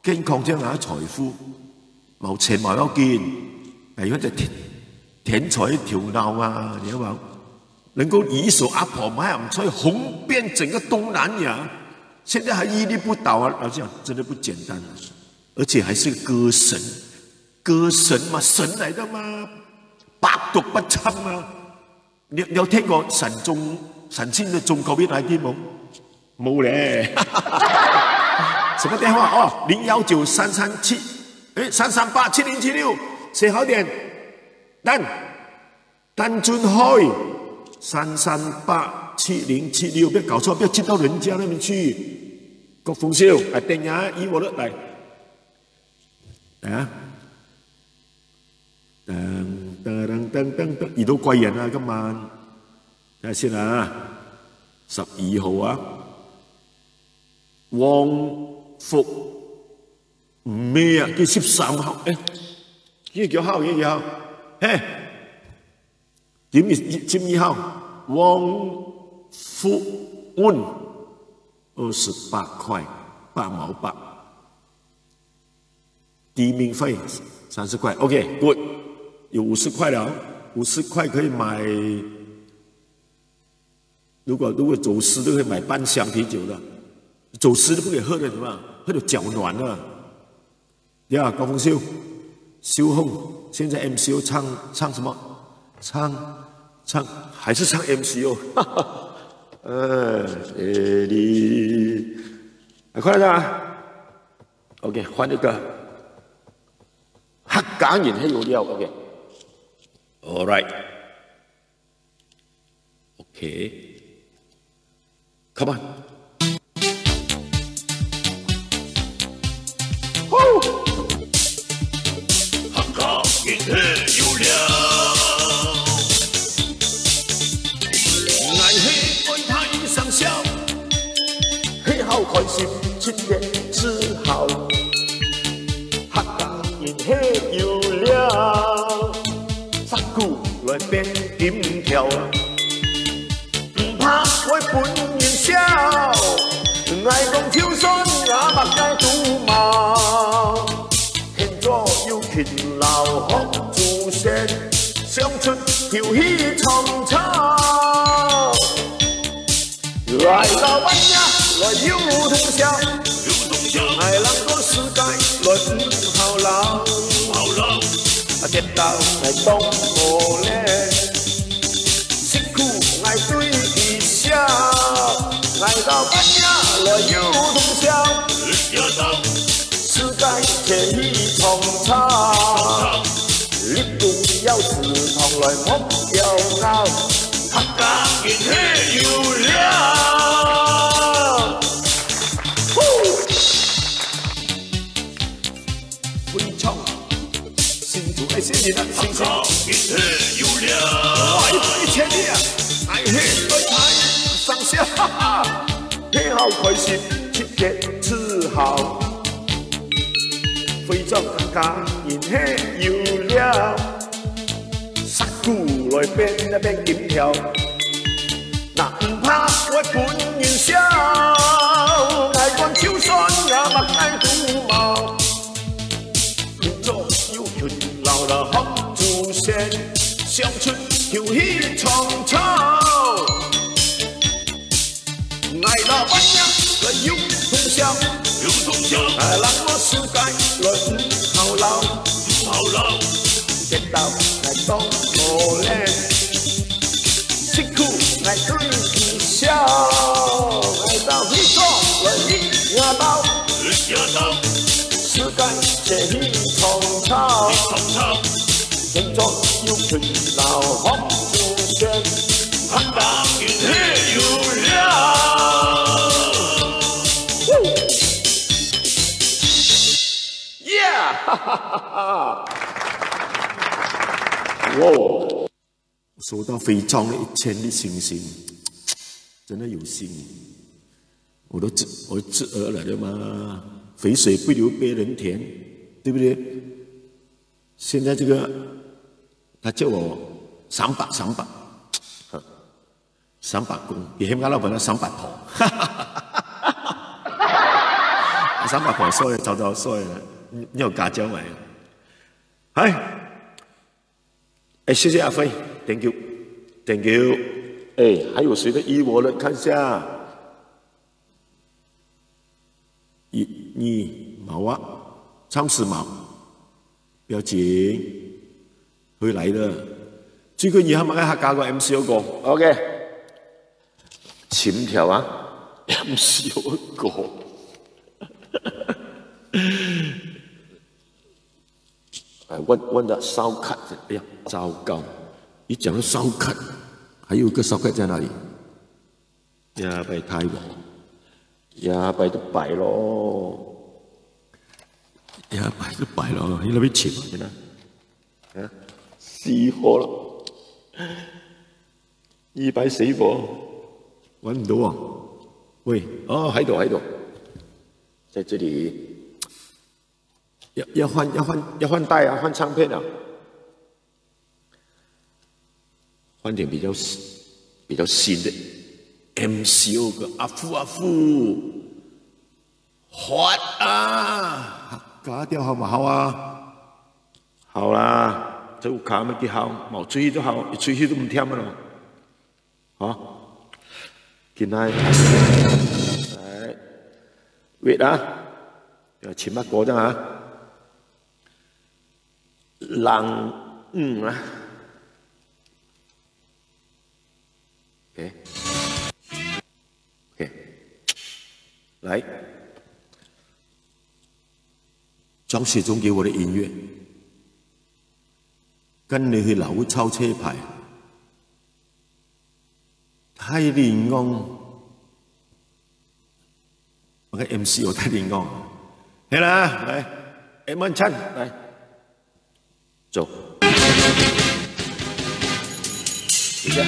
Speaker 1: 健康即係財富，冇錢冇要緊，係嗰隻天才頭腦啊，你有冇？能夠一手阿婆買唔出去，紅遍整個東南亞，現在還屹立不倒啊！老實講，真的不簡單，而且還是個歌神，歌神嘛，神來的嘛，百毒不侵啊！你有聽過神仙的中國邊來啲冇？冇咧。什麼電話？哦，019-337，哎，338-7076，寫好點，單尊開338-7076，不要搞錯，不要接到人家那邊去。國豐收，來電話以我的來啊！遇到貴人啊，今晚睇下先啊，12號啊，旺福咩啊？叫13號，誒，呢個叫號，呢個號，嘿，12號，旺福運28塊8毛8，第一名費30塊 ，OK， good， 有50塊了，50塊可以買，如果走私都可以買半箱啤酒的。走私都不可以喝的，什么？喝到脚软了。呀，高峰秀，修红，现在 MCO 唱什么？唱还是唱 MCO？ 你，快点啊 ！OK， 换一个黑假人係有料 ，OK。All right，OK，Come on。
Speaker 2: 天氣有了，
Speaker 1: 愛喜愛他一上笑，喜好開心七月之後，客家人喜有了，殺股來變金條，唔怕我本人笑，愛講挑選也目界賭貌。有勤勞學祖先，相出條氣創造。來到灣呀，來有通宵，愛人個世界來唔好老，跌倒來當磨練，辛苦愛對佢笑。來到灣呀，來有通宵。世界奇創造，你不要自痛來莫要鬧，客家人喜有了。非常新主愛新人啊，客家人喜有了。愛千里啊，愛喜愛愛上下，喜好開心，七月之後。非洲客家人喜有了，殺股來變金條，那唔怕我本人笑，愛講手酸也目愛賭貌，群眾有群老了學祖先，相出條氣創造，愛到灣呀來有通宵。愛人我世界來唔好老，跌倒來當磨練，辛苦來對佢笑，愛到非洲來一下刀，世界這一創造，群眾有群老學祖先，客家人喜有了。哈哈哈哈！哇！收到非常的1000的星星，真的有心。我侄儿来的嘛，肥水不流别人田，对不对？现在这个他叫我3把公，比香港老闆的3把婆，3把婆衰，早衰了，你有家教没？哎，谢谢阿飞 ，Thank you，Thank you。哎，还有谁的一我了？看一下，你毛啊，唱死毛，不要緊，會嚟的。最緊要係咪喺教個 MC 嗰個 ？OK， 潛條啊 ，MC 嗰個。哎，问的烧烤，哎呀，糟糕！一讲到烧烤，还有一个烧烤在哪里？呀，摆太咯，呀，摆都摆咯，呀，摆都摆咯，你那边切嘛，啊，死火了，200死火，揾唔到啊！喂，哦，喺度，在这里。要换带啊，换唱片啊，换点比较新的 MCO 个阿富，换啊，假掉好唔好啊？好啦，这有卡咪幾好，冇吹都好，一吹氣都唔甜啊咯，好，見嚟，嚟，wait 啊，要前乜果啫啊？人啊 ，OK， 来，张学忠给我的音乐，跟你去老抄車牌，太靈光，我嘅 MC 我太靈光，係啦，嚟 ，M1 親嚟。走，等一下。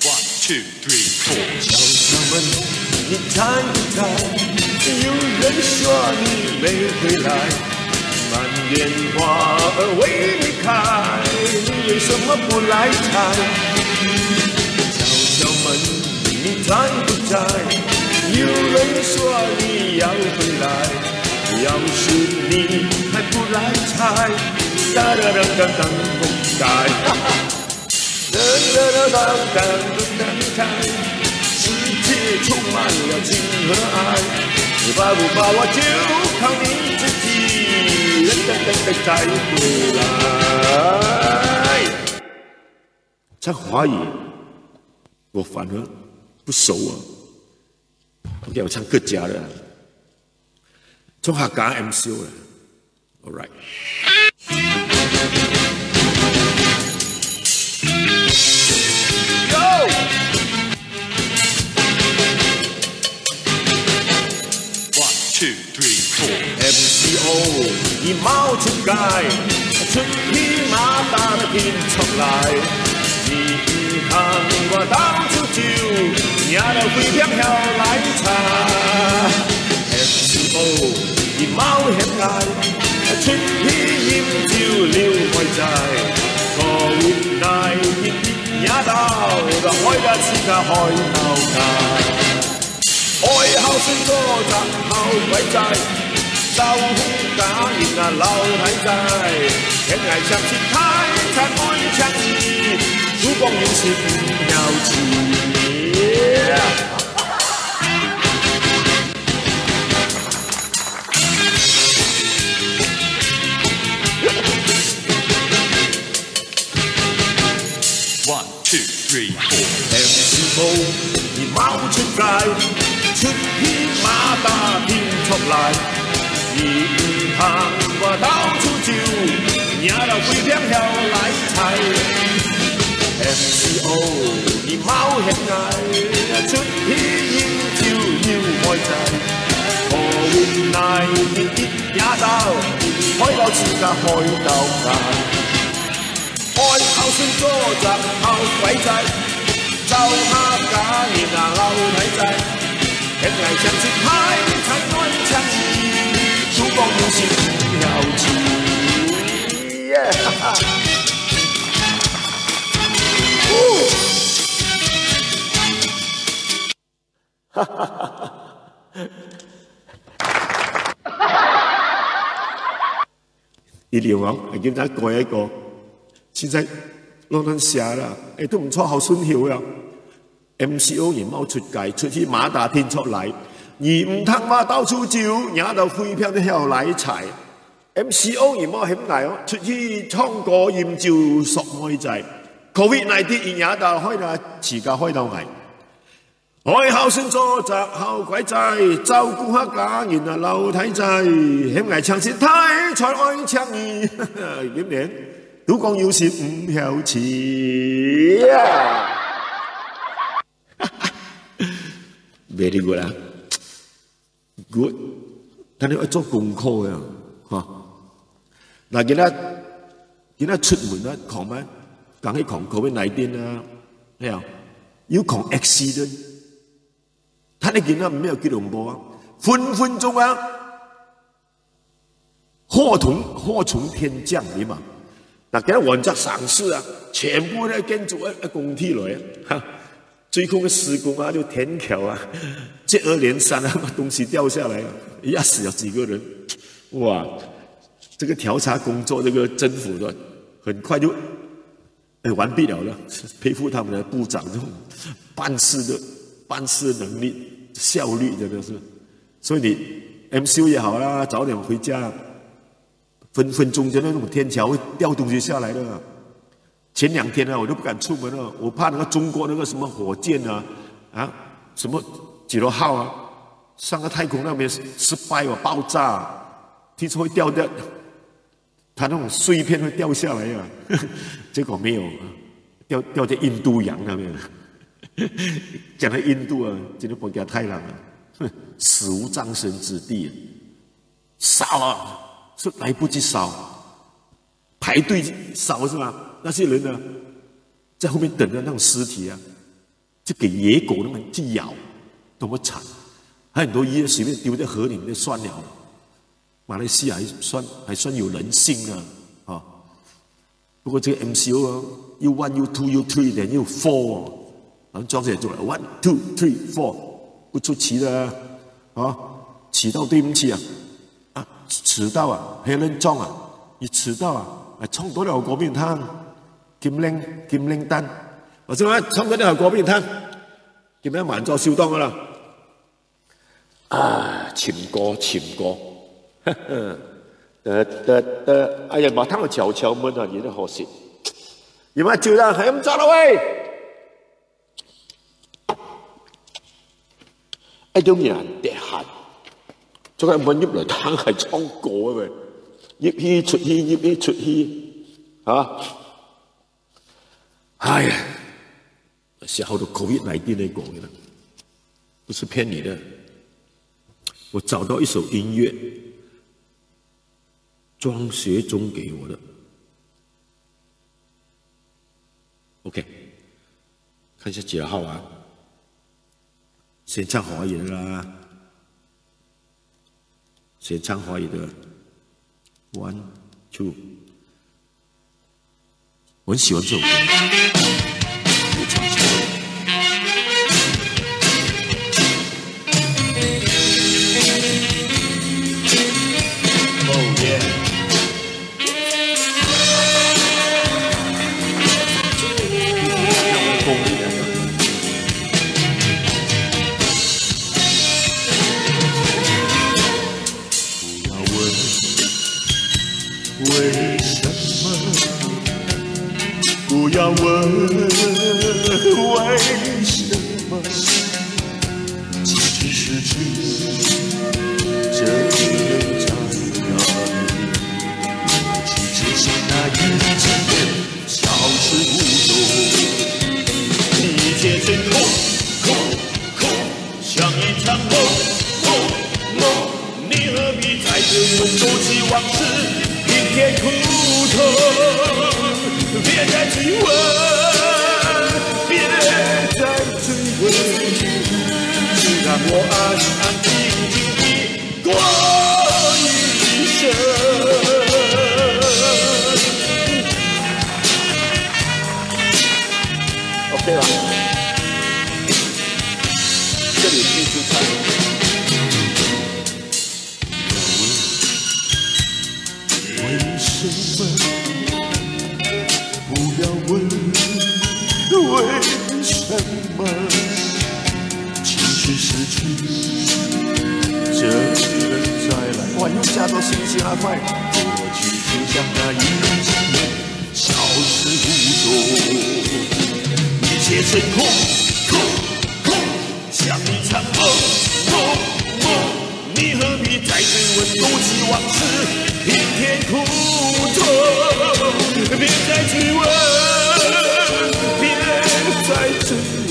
Speaker 1: 1 2 3 4， 小小们，你在不在？有人说你没回来，满园花儿为你开，你为什么不来采？小小们，你在不在？有人说你要回来，要是你还不来采，哒哒哒哒哒不该，哒哒哒哒哒哒哒，世界充满了情和爱，你怕不怕我就靠你自己，等等再回来。唱华语，我反而不熟啊。OK， 我唱客家的，从客家 MCO 了 ，All right。Yo， 1 2 3 4 MCO， 你冒出街，出匹马打得拼出来，你看我到处走。惹到飛향又來茶 ，MCO 而貓吃嗌，出片豔照了開齋，個活大熱惹到個開得似個開鬧界，愛後算個雜後鬼債，就空假面啊老太仔，聽藝唱是太殘愛唱意，主公要是唔要錢。1 2 3 4 MCO 而貓出街，出匹馬打拼出來，而行我到處走，惹到飛향又來踩。MCO 而貓吃嗌，出片豔照要開齋，何換那日也到，海到自家海到間。愛孝順多雜後鬼仔，就蝦假年啊漏體仔，吃藝長舌太陳安親意，曙光要是午後遲。哈哈哈！一條啊，係見得過一個。現在攞緊寫啦，都唔錯，後順曉啦。MCO 然貓出街，出去馬大天出嚟，而唔通馬到處照，也就飛飄啲後來柴。MCO 然貓險嚟哦，出去唱歌驗照索愛仔 ，COVID-19 也就開啦，遲架開到嚟。愛孝順做雜後鬼仔，照顧客家人啊流體仔，險捱長舌太才愛唱義，點點？都講要是午後遲啊 ！Very good 啦 ，good。但你要做功課呀，嚇。嗱，今日出門啦，講咩？講起講 COVID-19 啦，係啊，要講 accident。睇你見到唔係有幾多波啊？分分鐘啊，禍從天降的嘛。嗱，今日黃澤省市啊，全部都建築一工地來啊，最空嘅施工啊，就天橋啊，接二連三啊，把東西掉下來啊，一下死了幾個人，哇！這個調查工作，這個政府的很快就完畢了，佩服他們的部長這種辦事能力、效率，真的是。所以你 MCO 也好啦，早點回家。分分鐘就那種天橋會掉東西下來的。前2天啊，我都不敢出門了，我怕那個中國那個什麼火箭啊，什麼幾多號啊，上個太空那邊失敗了，爆炸，聽說會掉，它那種碎片會掉下來啊，結果沒有，掉在印度洋那邊。講到印度啊，這個國家太冷了，死無葬身之地，燒啊！是來不及燒，排隊燒是吧？那些人呢，在後面等着那種屍體啊，就給野狗那麼去咬，多麼慘！還很多魚隨便丟在河裡面算了。馬來西亞還算有人性啊！不過這個 MCO 啊，U1、U2、U3 then U4，然後裝起來做了1、2、3、4，不出奇的啊！遲到對不起啊！遲到啊，黑人裝啊！你遲到啊，衝到條國邊攤，金鈴丹，或者話衝到條國邊攤，叫咩慢咗少當噶啦？啊，潛過，哎呀，馬湯個悄悄悶啊，你都可惜。而家照啦，係咁做啦喂！一種人跌下。仲係揾入嚟攤係倉過啊喂，入去出去，哎呀，是好多 COVID-19 那個的，不是騙你的。我找到一首音樂，莊學忠給我的。OK， 看一下幾號啊？先唱華語的啦。先唱華語的 ，1、2， 我很喜歡這首歌。
Speaker 3: 为什么？不要问为什么？其实是知这人长大，其实是那一天消失无踪，一切真空，像一场梦，你和。
Speaker 1: OK 了。这里必须唱。
Speaker 3: 为什么？不要问为什么？情绪失去，这人再来。
Speaker 1: 哇，又加多星星啊！快！
Speaker 3: 过去就像那一缕青烟，消失无踪。一切成空，空，像一场梦。你何必再追问多情往事？平添苦痛，别再追问，别再追问，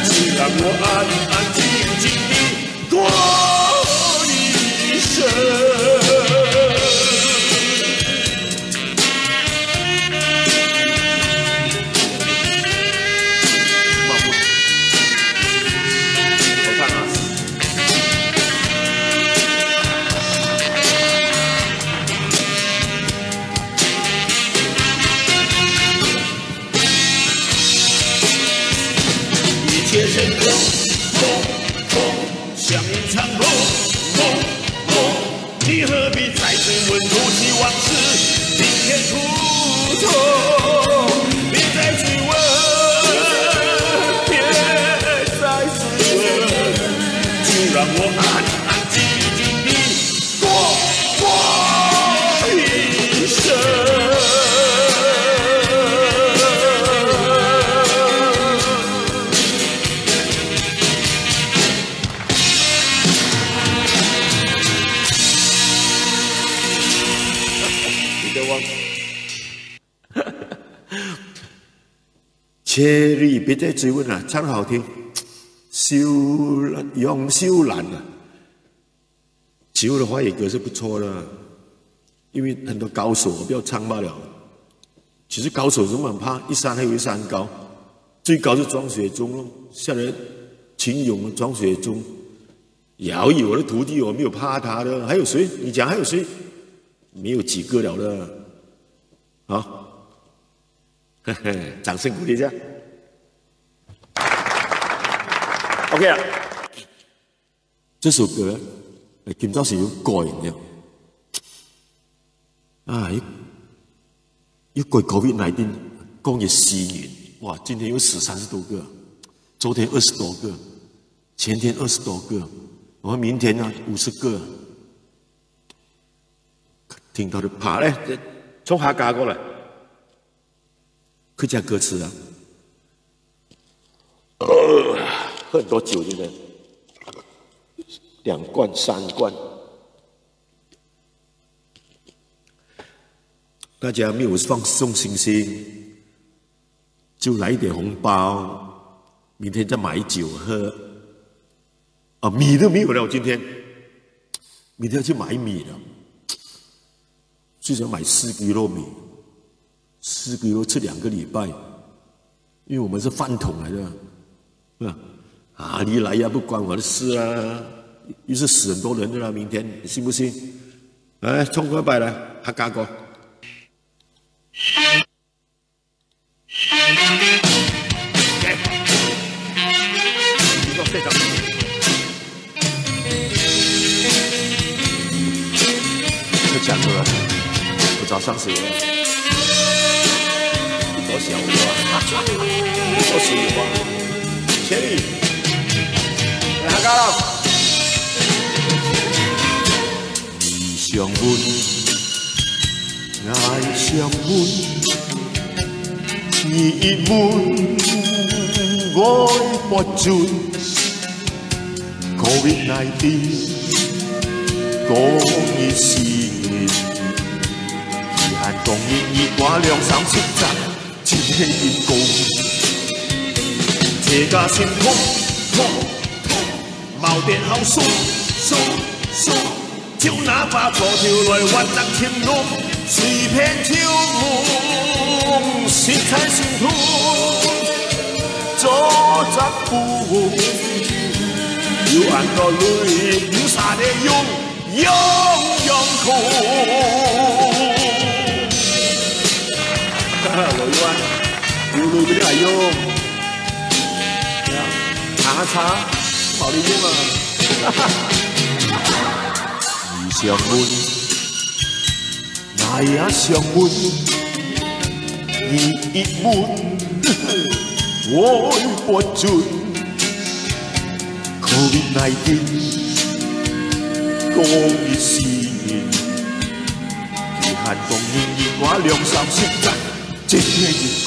Speaker 3: 只让我安安静静地过一生。像一场梦，你何必再追问过去往事？今天苦痛，别再追问，别再追问，就让我安安静静地过一生。
Speaker 1: 切你别再追问了，唱得好听。杨秀兰啊，其实的华语歌是不错的，因为很多高手不要唱罢了。其实高手怎么很怕？一山还有一山高，最高是庄雪忠咯，下来秦勇、庄雪忠，姚以我的徒弟，我没有怕他的。还有谁？你讲还有谁？没有几个了的。好。嘿嘿，掌声鼓励一下。OK 了，这首歌今朝是有改的，啊，一改 COVID-19，公也4年，哇，今天有死30多个，昨天20多个，前天20多个，我们明天呢50个，听到的怕嘞，从下加过来。可以加歌词啊，喝很多酒对不对？2罐3罐，大家没有送星星，就来一点红包，明天再买酒喝。啊，米都没有了，今天，明天要去买米了，最少买4 kg 米。4 kg吃2个礼拜，因为我们是饭桶来的，啊，你来呀，不关我的事啊，又是死很多人的啦，明天你信不信？来，冲过来来，客家歌。不讲了，我早上死了。多小花，多水花，千里，来客家佬。你相问，爱相问，你问愛不盡 ，COVID-19 講熱事業，期限防疫熱話兩三色澤。天氣變高，這家先痛，矛盾後鬆，就哪怕破條來混得天龍，隨便跳舞，色彩心痛，做雜苦，要按個淚，要灑的用苦。老灣。
Speaker 3: 流淚嗰啲係用，查查冇你用啊！
Speaker 1: 異常悶，那也常悶，而亦悶，愛不盡。COVID-19 講的是年，期限共仍然話兩三十日，這一個，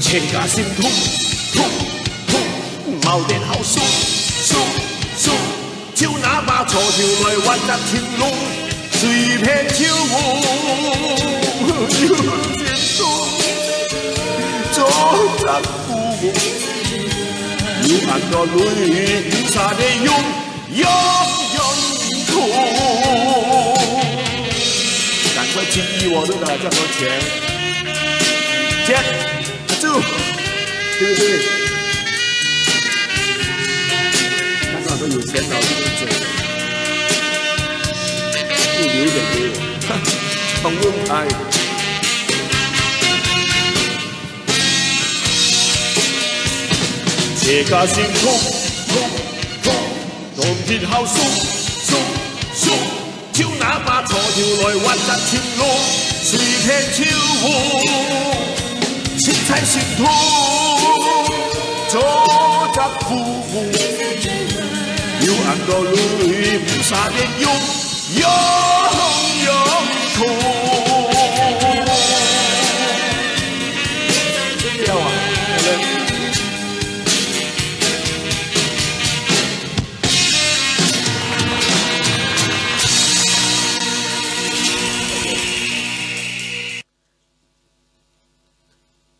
Speaker 1: 車架先痛痛痛，矛盾後鬆鬆鬆，就哪怕錯條來混入情濃，隨便跳舞，要接受做責父。有很多淚流下的永永痛，趕快請醫我的啦，這麼多錢，姐，阿朱，對不對？看到都有錢佬這麼做，不留點給我，常溫牌。車架先痛痛痛，當然後鬆鬆鬆，就哪怕錯條來混入情濃，隨便跳舞，情才心痛，做責父母，有很多淚不灑的永痛。要啊，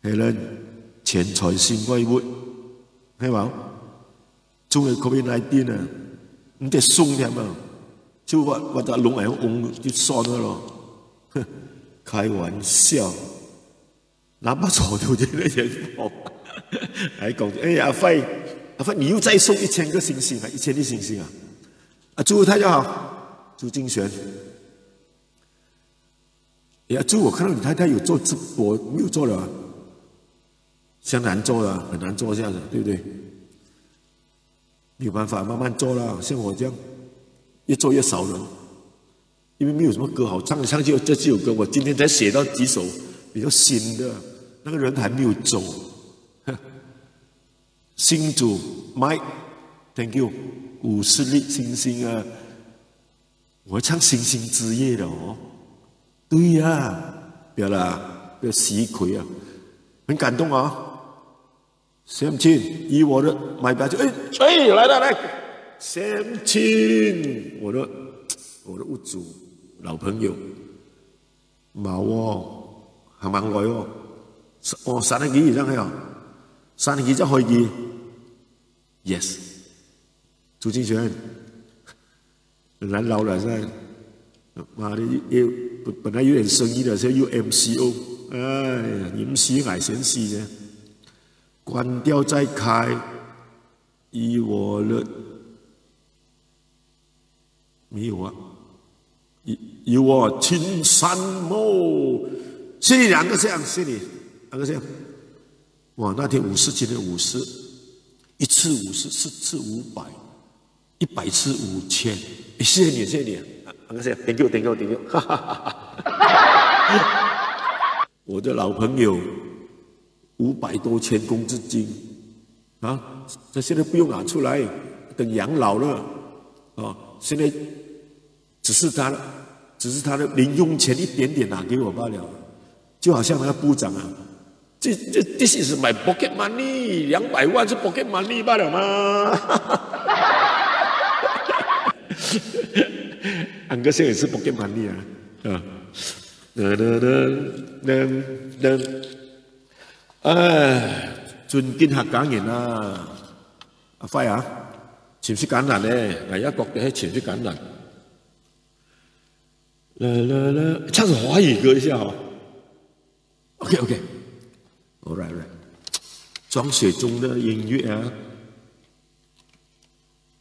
Speaker 1: 係啦，錢財先歸活，係嘛？中嘅 COVID-19 啊，唔得鬆添啊，就話得攏係翁就算咗咯，開玩笑，哪怕錯掉這個人講，還講，哎呀，阿輝，你又再送1000個星星啊，1000粒星星啊！啊，朱太太好，朱敬璇。哎呀，朱，我看到你太太有做直播，沒有做了啊？相當難做了，很難做下的，對不對？沒有辦法，慢慢做啦。像我這樣，越做越少人，因為沒有什麼歌好唱。唱就這幾首歌，我今天才寫到幾首比較新的，那個人還沒有走。新主 Mike，Thank you， 50粒星星啊！我唱星星之夜的哦。對呀、啊，不要啦，不要死虧啊！很感動啊！Sam Chin， 以我的買表就哎，來 ，Sam Chin， 我的屋主老朋友，冇喎，行蠻耐喎，哦，3年幾以上係啊，3年幾就可以 ，yes， 朱敬璇，人老了噻，媽的又本來有點生意的，現在又 MCO。哎呀，MC 矮先死嘅，關掉再開，以我的沒有啊，有我青山夢，謝你2個這樣，謝你2個這樣，哇，那天50，今天50，一次50，4次500，100次5000，謝謝你，謝謝你，2個這樣，thank you，哈哈哈哈。我的老朋友500多千公積金啊，他現在不用拿出來，等養老了啊，現在只是他的零用錢一點點拿給我罷了，就好像那個部長啊，this is my pocket money， 200萬是 pocket money 罷了嗎？安哥現在也是 pocket money 啊。唉，最近客家人啊，阿輝啊，潛水艱難咧，我而家覺得係潛水艱難。唱首華語歌一下好 ？OK，all right，莊雪中的音樂啊，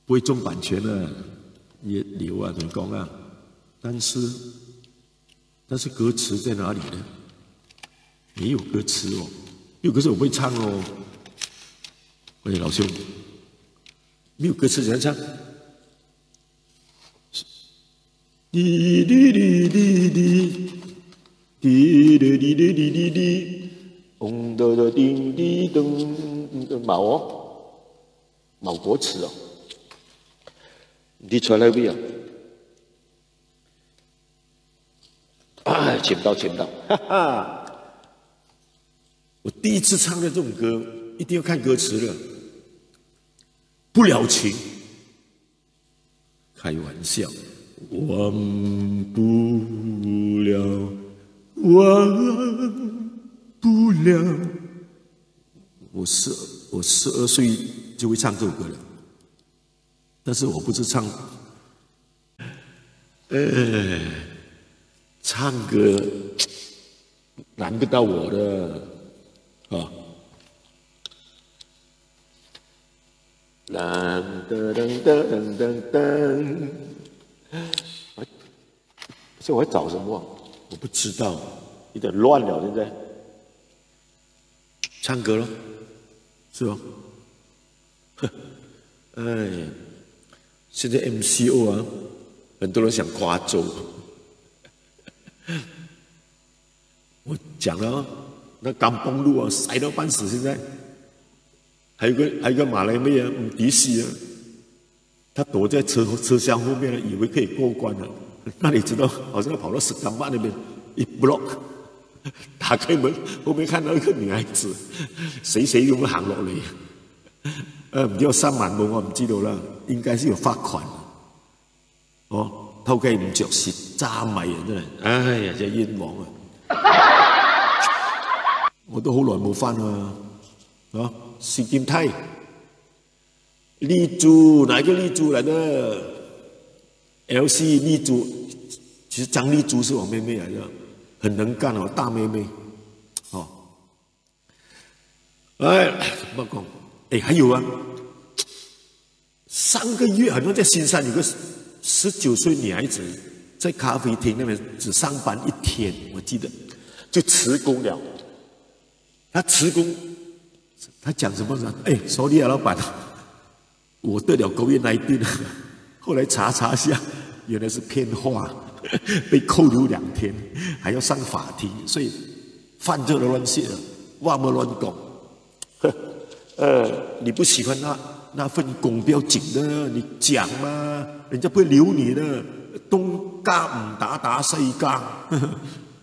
Speaker 1: 不會中版權啊，也流啊，怎麼講啊？但是歌詞在哪裡呢？没有歌词哦，没有歌词我不会唱哦。喂，老兄，没有歌词怎样唱？滴滴滴滴滴滴滴滴滴滴滴滴，咚咚咚叮滴咚，冇哦，冇歌詞哦。你出來未啊？啊，潛到，哈哈！我第一次唱的這種歌，一定要看歌詞的，不了情，開玩笑，忘不了，忘不了。我12歲就會唱這首歌了，但是我不是唱，唱歌難不到我的啊。噔噔噔噔噔噔，这我在找什么？我不知道，有点乱了。现在唱歌咯，是吧？哎呀，现在 MCO 啊，很多人想夸周。我讲了，那甘榜路啊，塞到半死，现在。还有一个马来妹啊，迪西啊，她躲在车厢后面呢，以为可以过关了。那你知道，好像跑到石冈坝那边一 block， 打开门，后面看到一个女孩子，死咁樣行落嚟。唔知有3萬冇，我唔知道啦，應該是有罰款。哦，偷雞唔着蝕，揸米啊真係，哎呀真係冤枉啊！我都好耐冇翻啦，啊！史金泰，麗珠哪一個麗珠來的 ？LC 麗珠，其實張麗珠是我妹妹來的，很能幹哦，大妹妹。哦，哎，怎麼講？哎，還有啊，上個月好像在新山有個19歲女孩子，在咖啡廳那邊只上班1天，我記得就辭工了。她辭工。他讲什么呢？哎，sorry啊，老板，我得了COVID-19，后来查下，原来是骗话，被扣留2天，还要上法庭，所以犯这个乱写了，忘不乱讲。你不喜欢那份工不要紧的，你讲嘛，人家不会留你的。東家唔打西家，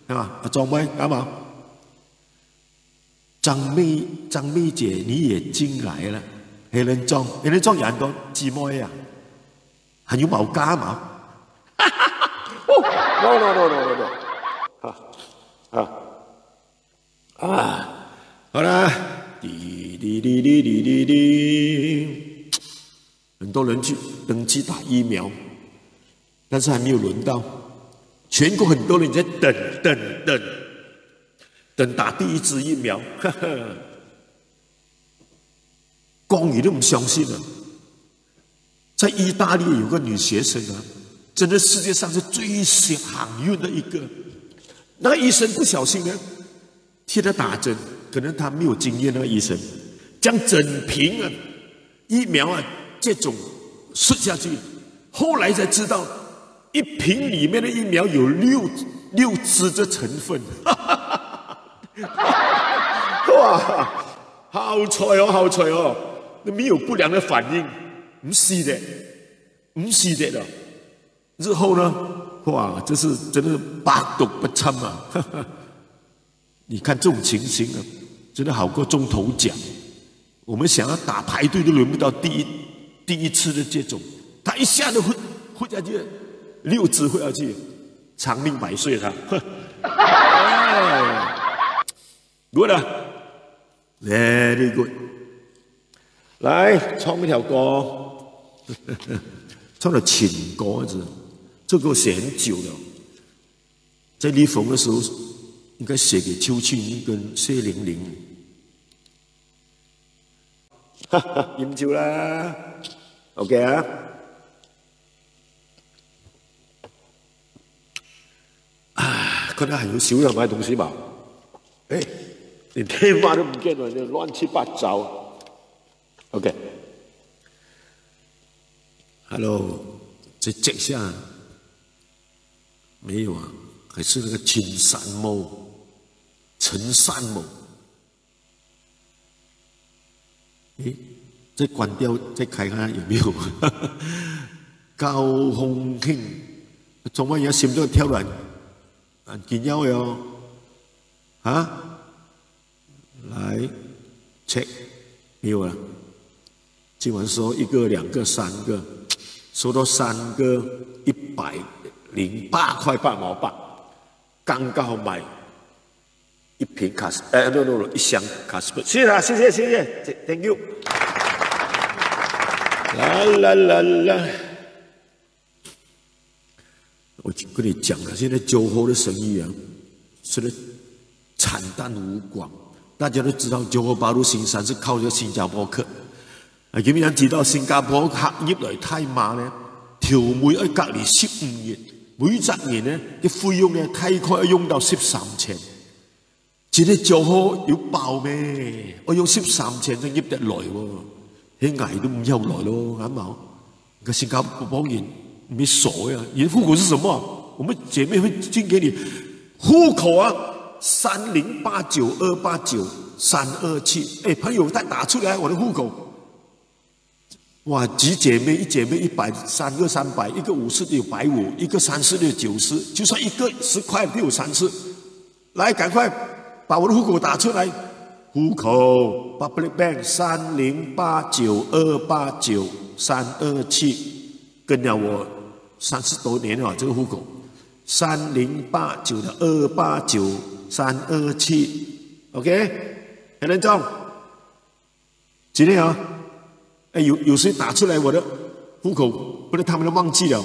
Speaker 1: 係嘛？阿莊威啱嘛？張妹姐，你也進來了。黑人莊有很多姊妹啊，還有毛家嘛？No， 好啦，很多人去登記打疫苗，但是還沒有輪到，全國很多人在等打第1支疫苗，講你都唔相信啊！在意大利有個女學生啊，真的世界上是最幸運的一個。那個醫生不小心呢，替她打針，可能他沒有經驗，那個醫生將整瓶啊疫苗啊這種輸下去，後來才知道一瓶裡面的疫苗有六支的成分。哇，好彩哦，沒有不良的反應，唔是的了。日後呢，哇，這是真的百毒不侵啊！你看這種情形啊，真的好過中頭獎。我們想要打排隊都輪不到第一次的這種，他一下子混下去，6支混下去，長命百歲他。good 啊 ，very good。來唱一條歌，唱了情歌子，這個寫很久了，在離逢的時候應該寫給邱慶一跟謝玲玲。哈哈，飲酒啦 ，OK 啊。啊，可能還有少量買東西吧，哎。连天马都不见了，就乱七八糟。OK。Hello， 再接下没有啊？还是那个青山某、陈山某。诶，再关掉，再开看有没有？高洪庆，怎么也心都跳乱？紧要哟，啊？来 check 没有了。今晚收1个、2个、3个，收到3个108块8毛8，刚刚好买1瓶卡斯，no， 1箱卡斯本。谢谢，谢谢 ，Thank you。啦，我就跟你讲了，现在酒后的生意啊，是的惨淡无光。大家都知道，酒后八路新山是靠着新加坡客。有冇人知道新加坡客入嚟太馬咧？條妹要隔離15日，每10年咧嘅費用咧，大概要用到13,000。這啲酒後要爆咩？我用13,000先入得來喎，啲捱都唔入來咯，啱冇？個新加坡人沒所呀，你的戶口是什麼？我們姐妹會進給你戶口啊。3089289327，哎，朋友，再打出来我的户口。哇，几姐妹，一姐妹100，3个300，一个50有150，一个30有90，就算一个10块都有30。来，赶快把我的户口打出来。户口 Public Bank 3089289327，跟了我30多年了，这个户口3089的289。327 ，OK， 还能中？今天啊，哎，有谁打出来我的户口？不然他们都忘记了。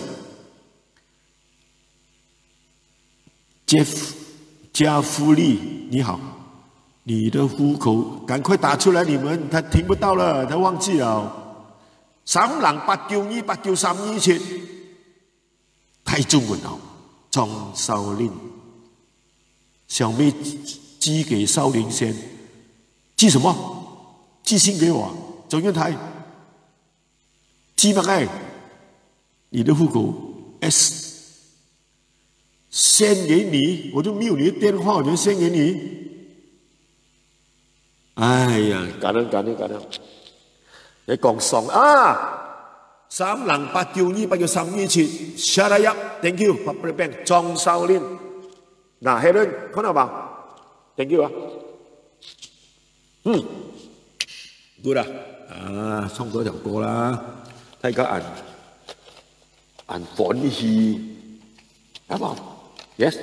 Speaker 1: 加福利，你好，你的户口赶快打出来，你们他听不到了，他忘记了。30892893227，太中文了，张少林，小妹。寄给少林先，寄什么？寄信给我，总院台。寄吗？哎，你的户口 S， 先给你，我就没有你的电话，我就先给你。哎呀，感恩。你講爽啊！3089289327 ，shut up，thank you，Public Bank， 張少林。嗱 ，Helen， 看到吧？ Thank you 啊，good 啊，唱多條歌啦，大家按歡喜，好不好 ？Yes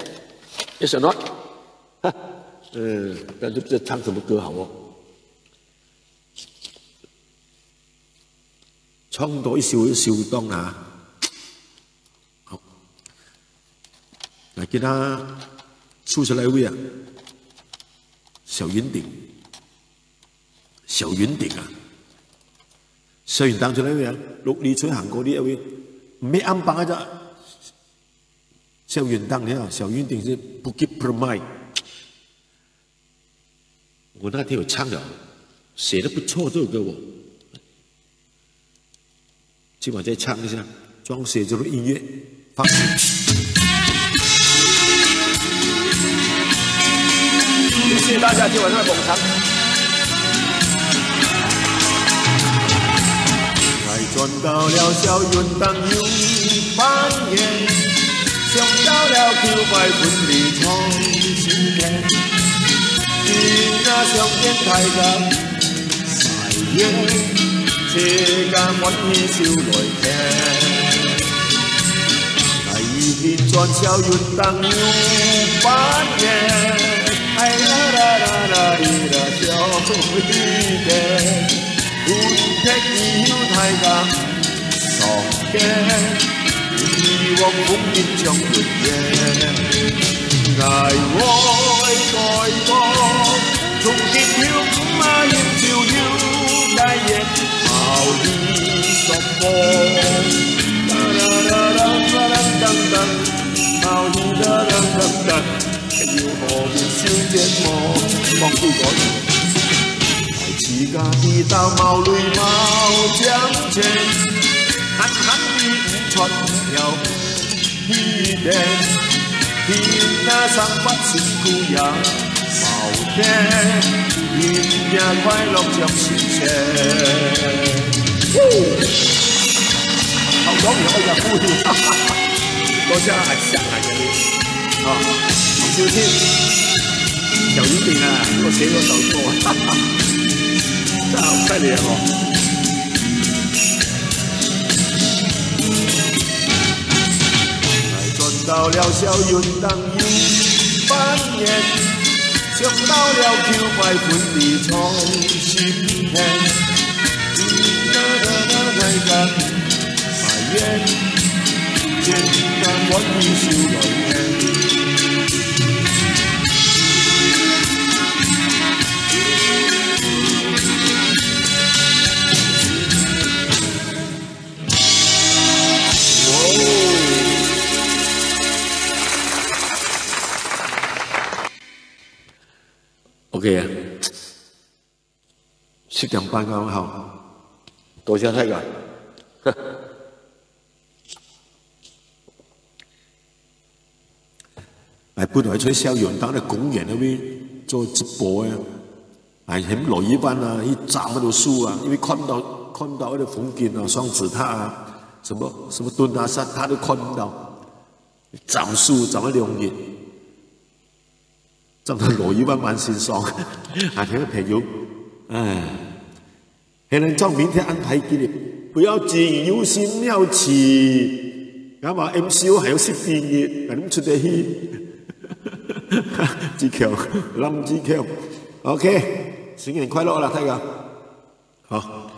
Speaker 1: or not？ 但是這唱什麼歌好哦？唱多一首當啊，好，來給他出出來位啊！ 小雲頂啊！小雲當出嚟咩啊？6里村行過啲一位，咩啱幫啊？咋？小雲當你好，小雲頂是 Bukit Permai。我那天有唱的，寫得不錯這首歌我。今晚再唱一下，裝寫這個音樂放肆。 謝謝大家今晚的捧場。才轉到了小雲當有100年，想到了9塊分離創新天，聽那上天台嘅細月，這間歡喜笑來聽。那一天轉小雲當有100年。 哎啦啦啦啦哩啦，小雨的，雲踢已有太陽爽嘅，希望風景將永遠。愛我愛我，從結了5年就要大熱，貌似什麼？啦啦啦啦啦噔噔，貌似啦啦噔噔。 要何必笑這麼忘乎
Speaker 3: 歌詞。來自家地道毛淚毛將情，狠狠地舞出條皮帶，天那上發辛苦也冒天，天也快樂着前程。後講完我就呼跳，嗰張係石嚟嘅啲，洪少天由呢邊啊，我寫嗰首歌啊，真係好犀利啊我。來賺到了小雲當要翻譯，想到了橋快款地在心田。簡單揾意笑來聽。
Speaker 1: OK 啊，10點半剛好，多謝大家。本來在小陽當嘅公園嗰邊做直播嘅，係喺落雨班啊，去站嗰度輸啊，因為看到嗰啲風景啊、雙子塔啊、什麼墩啊、沙塔都看到，站輸站咗2日，站到落雨班蠻先爽，還聽個朋友，唉，可能將明天安排給你，不要急，有心要遲，咁話 MCO 還有12日，咁出得去。志強，林志強 ，OK， 新年快樂啦，大家，好，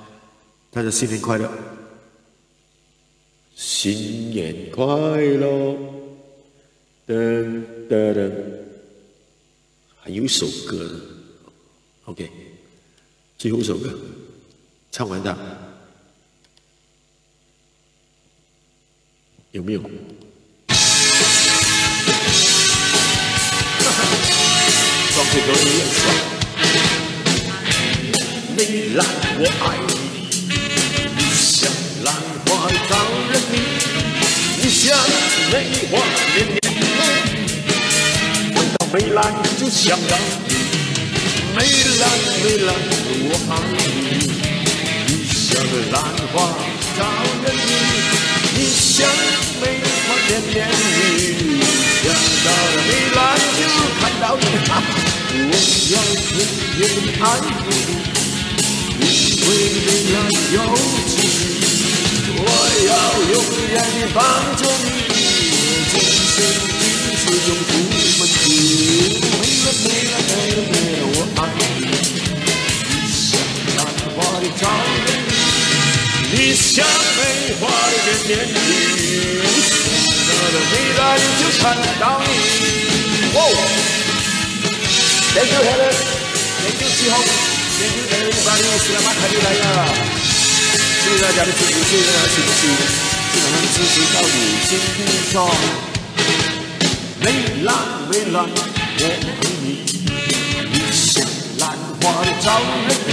Speaker 1: 大家新年快樂，新年快樂，噔噔噔，還有一首歌 ，OK， 最後一首歌，唱完它，有沒有？双腿都一样爽。梅兰，我爱你，你像兰花招人迷，你像梅花连绵美。闻到梅兰就想到你，梅兰梅兰，我爱你，你像兰花招人迷，你像梅花连绵雨。想到了梅兰就看到你，我要永远爱你，因为梅兰有情，我要永远地帮着你，今生今世永不分离。梅兰，我爱你，你像兰花的招人迷，你像梅花的连绵雨。到了梅兰就看到你。Thank you Helen, thank you 志豪 ，thank you everybody， selamat hari raya， 谢谢大家的支持，谢谢大家的支持，希望能支持到你心底中。梅兰梅兰，我爱你，你像兰花的招人迷，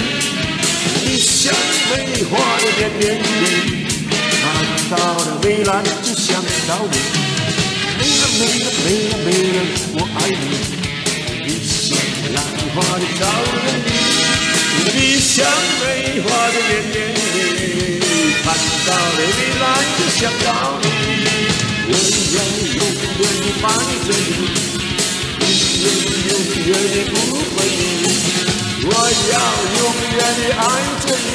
Speaker 1: 你像梅花的连绵雨。看到了梅兰就想到你，梅兰梅兰梅兰梅兰，我爱你，你像兰花的招人迷，你像梅花的连绵雨。看到了梅兰就想到你，我要永远地伴着你，永远地不分离。我要永远地爱着你。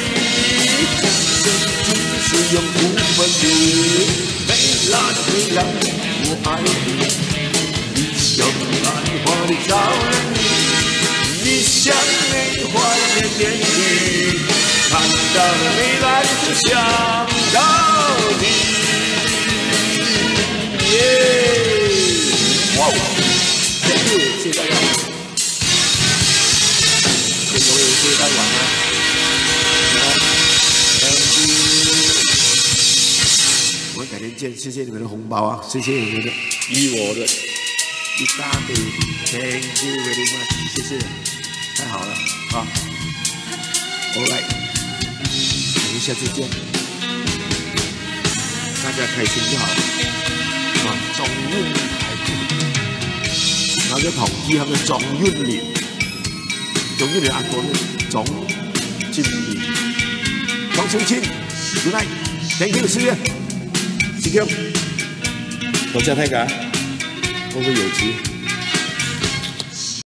Speaker 1: 是永不分离，梅兰梅兰，我爱你，你像兰花的招人迷，你像梅花的连绵雨。看到了梅兰就想到你，哇！谢谢，谢谢大家，谢谢各位，谢谢大家晚安。我们改天见，谢谢你们的红包啊，谢谢你们的与我的一大堆 ，Thank you very much， 谢谢。太好了啊 ！All right， 我们下次见，大家开心就好啊！中运台然後就同意佢嘅中运年，中运年阿哥總經理，莊小千，Good night，Thank you，師爺，師兄，多謝大家，我會有志。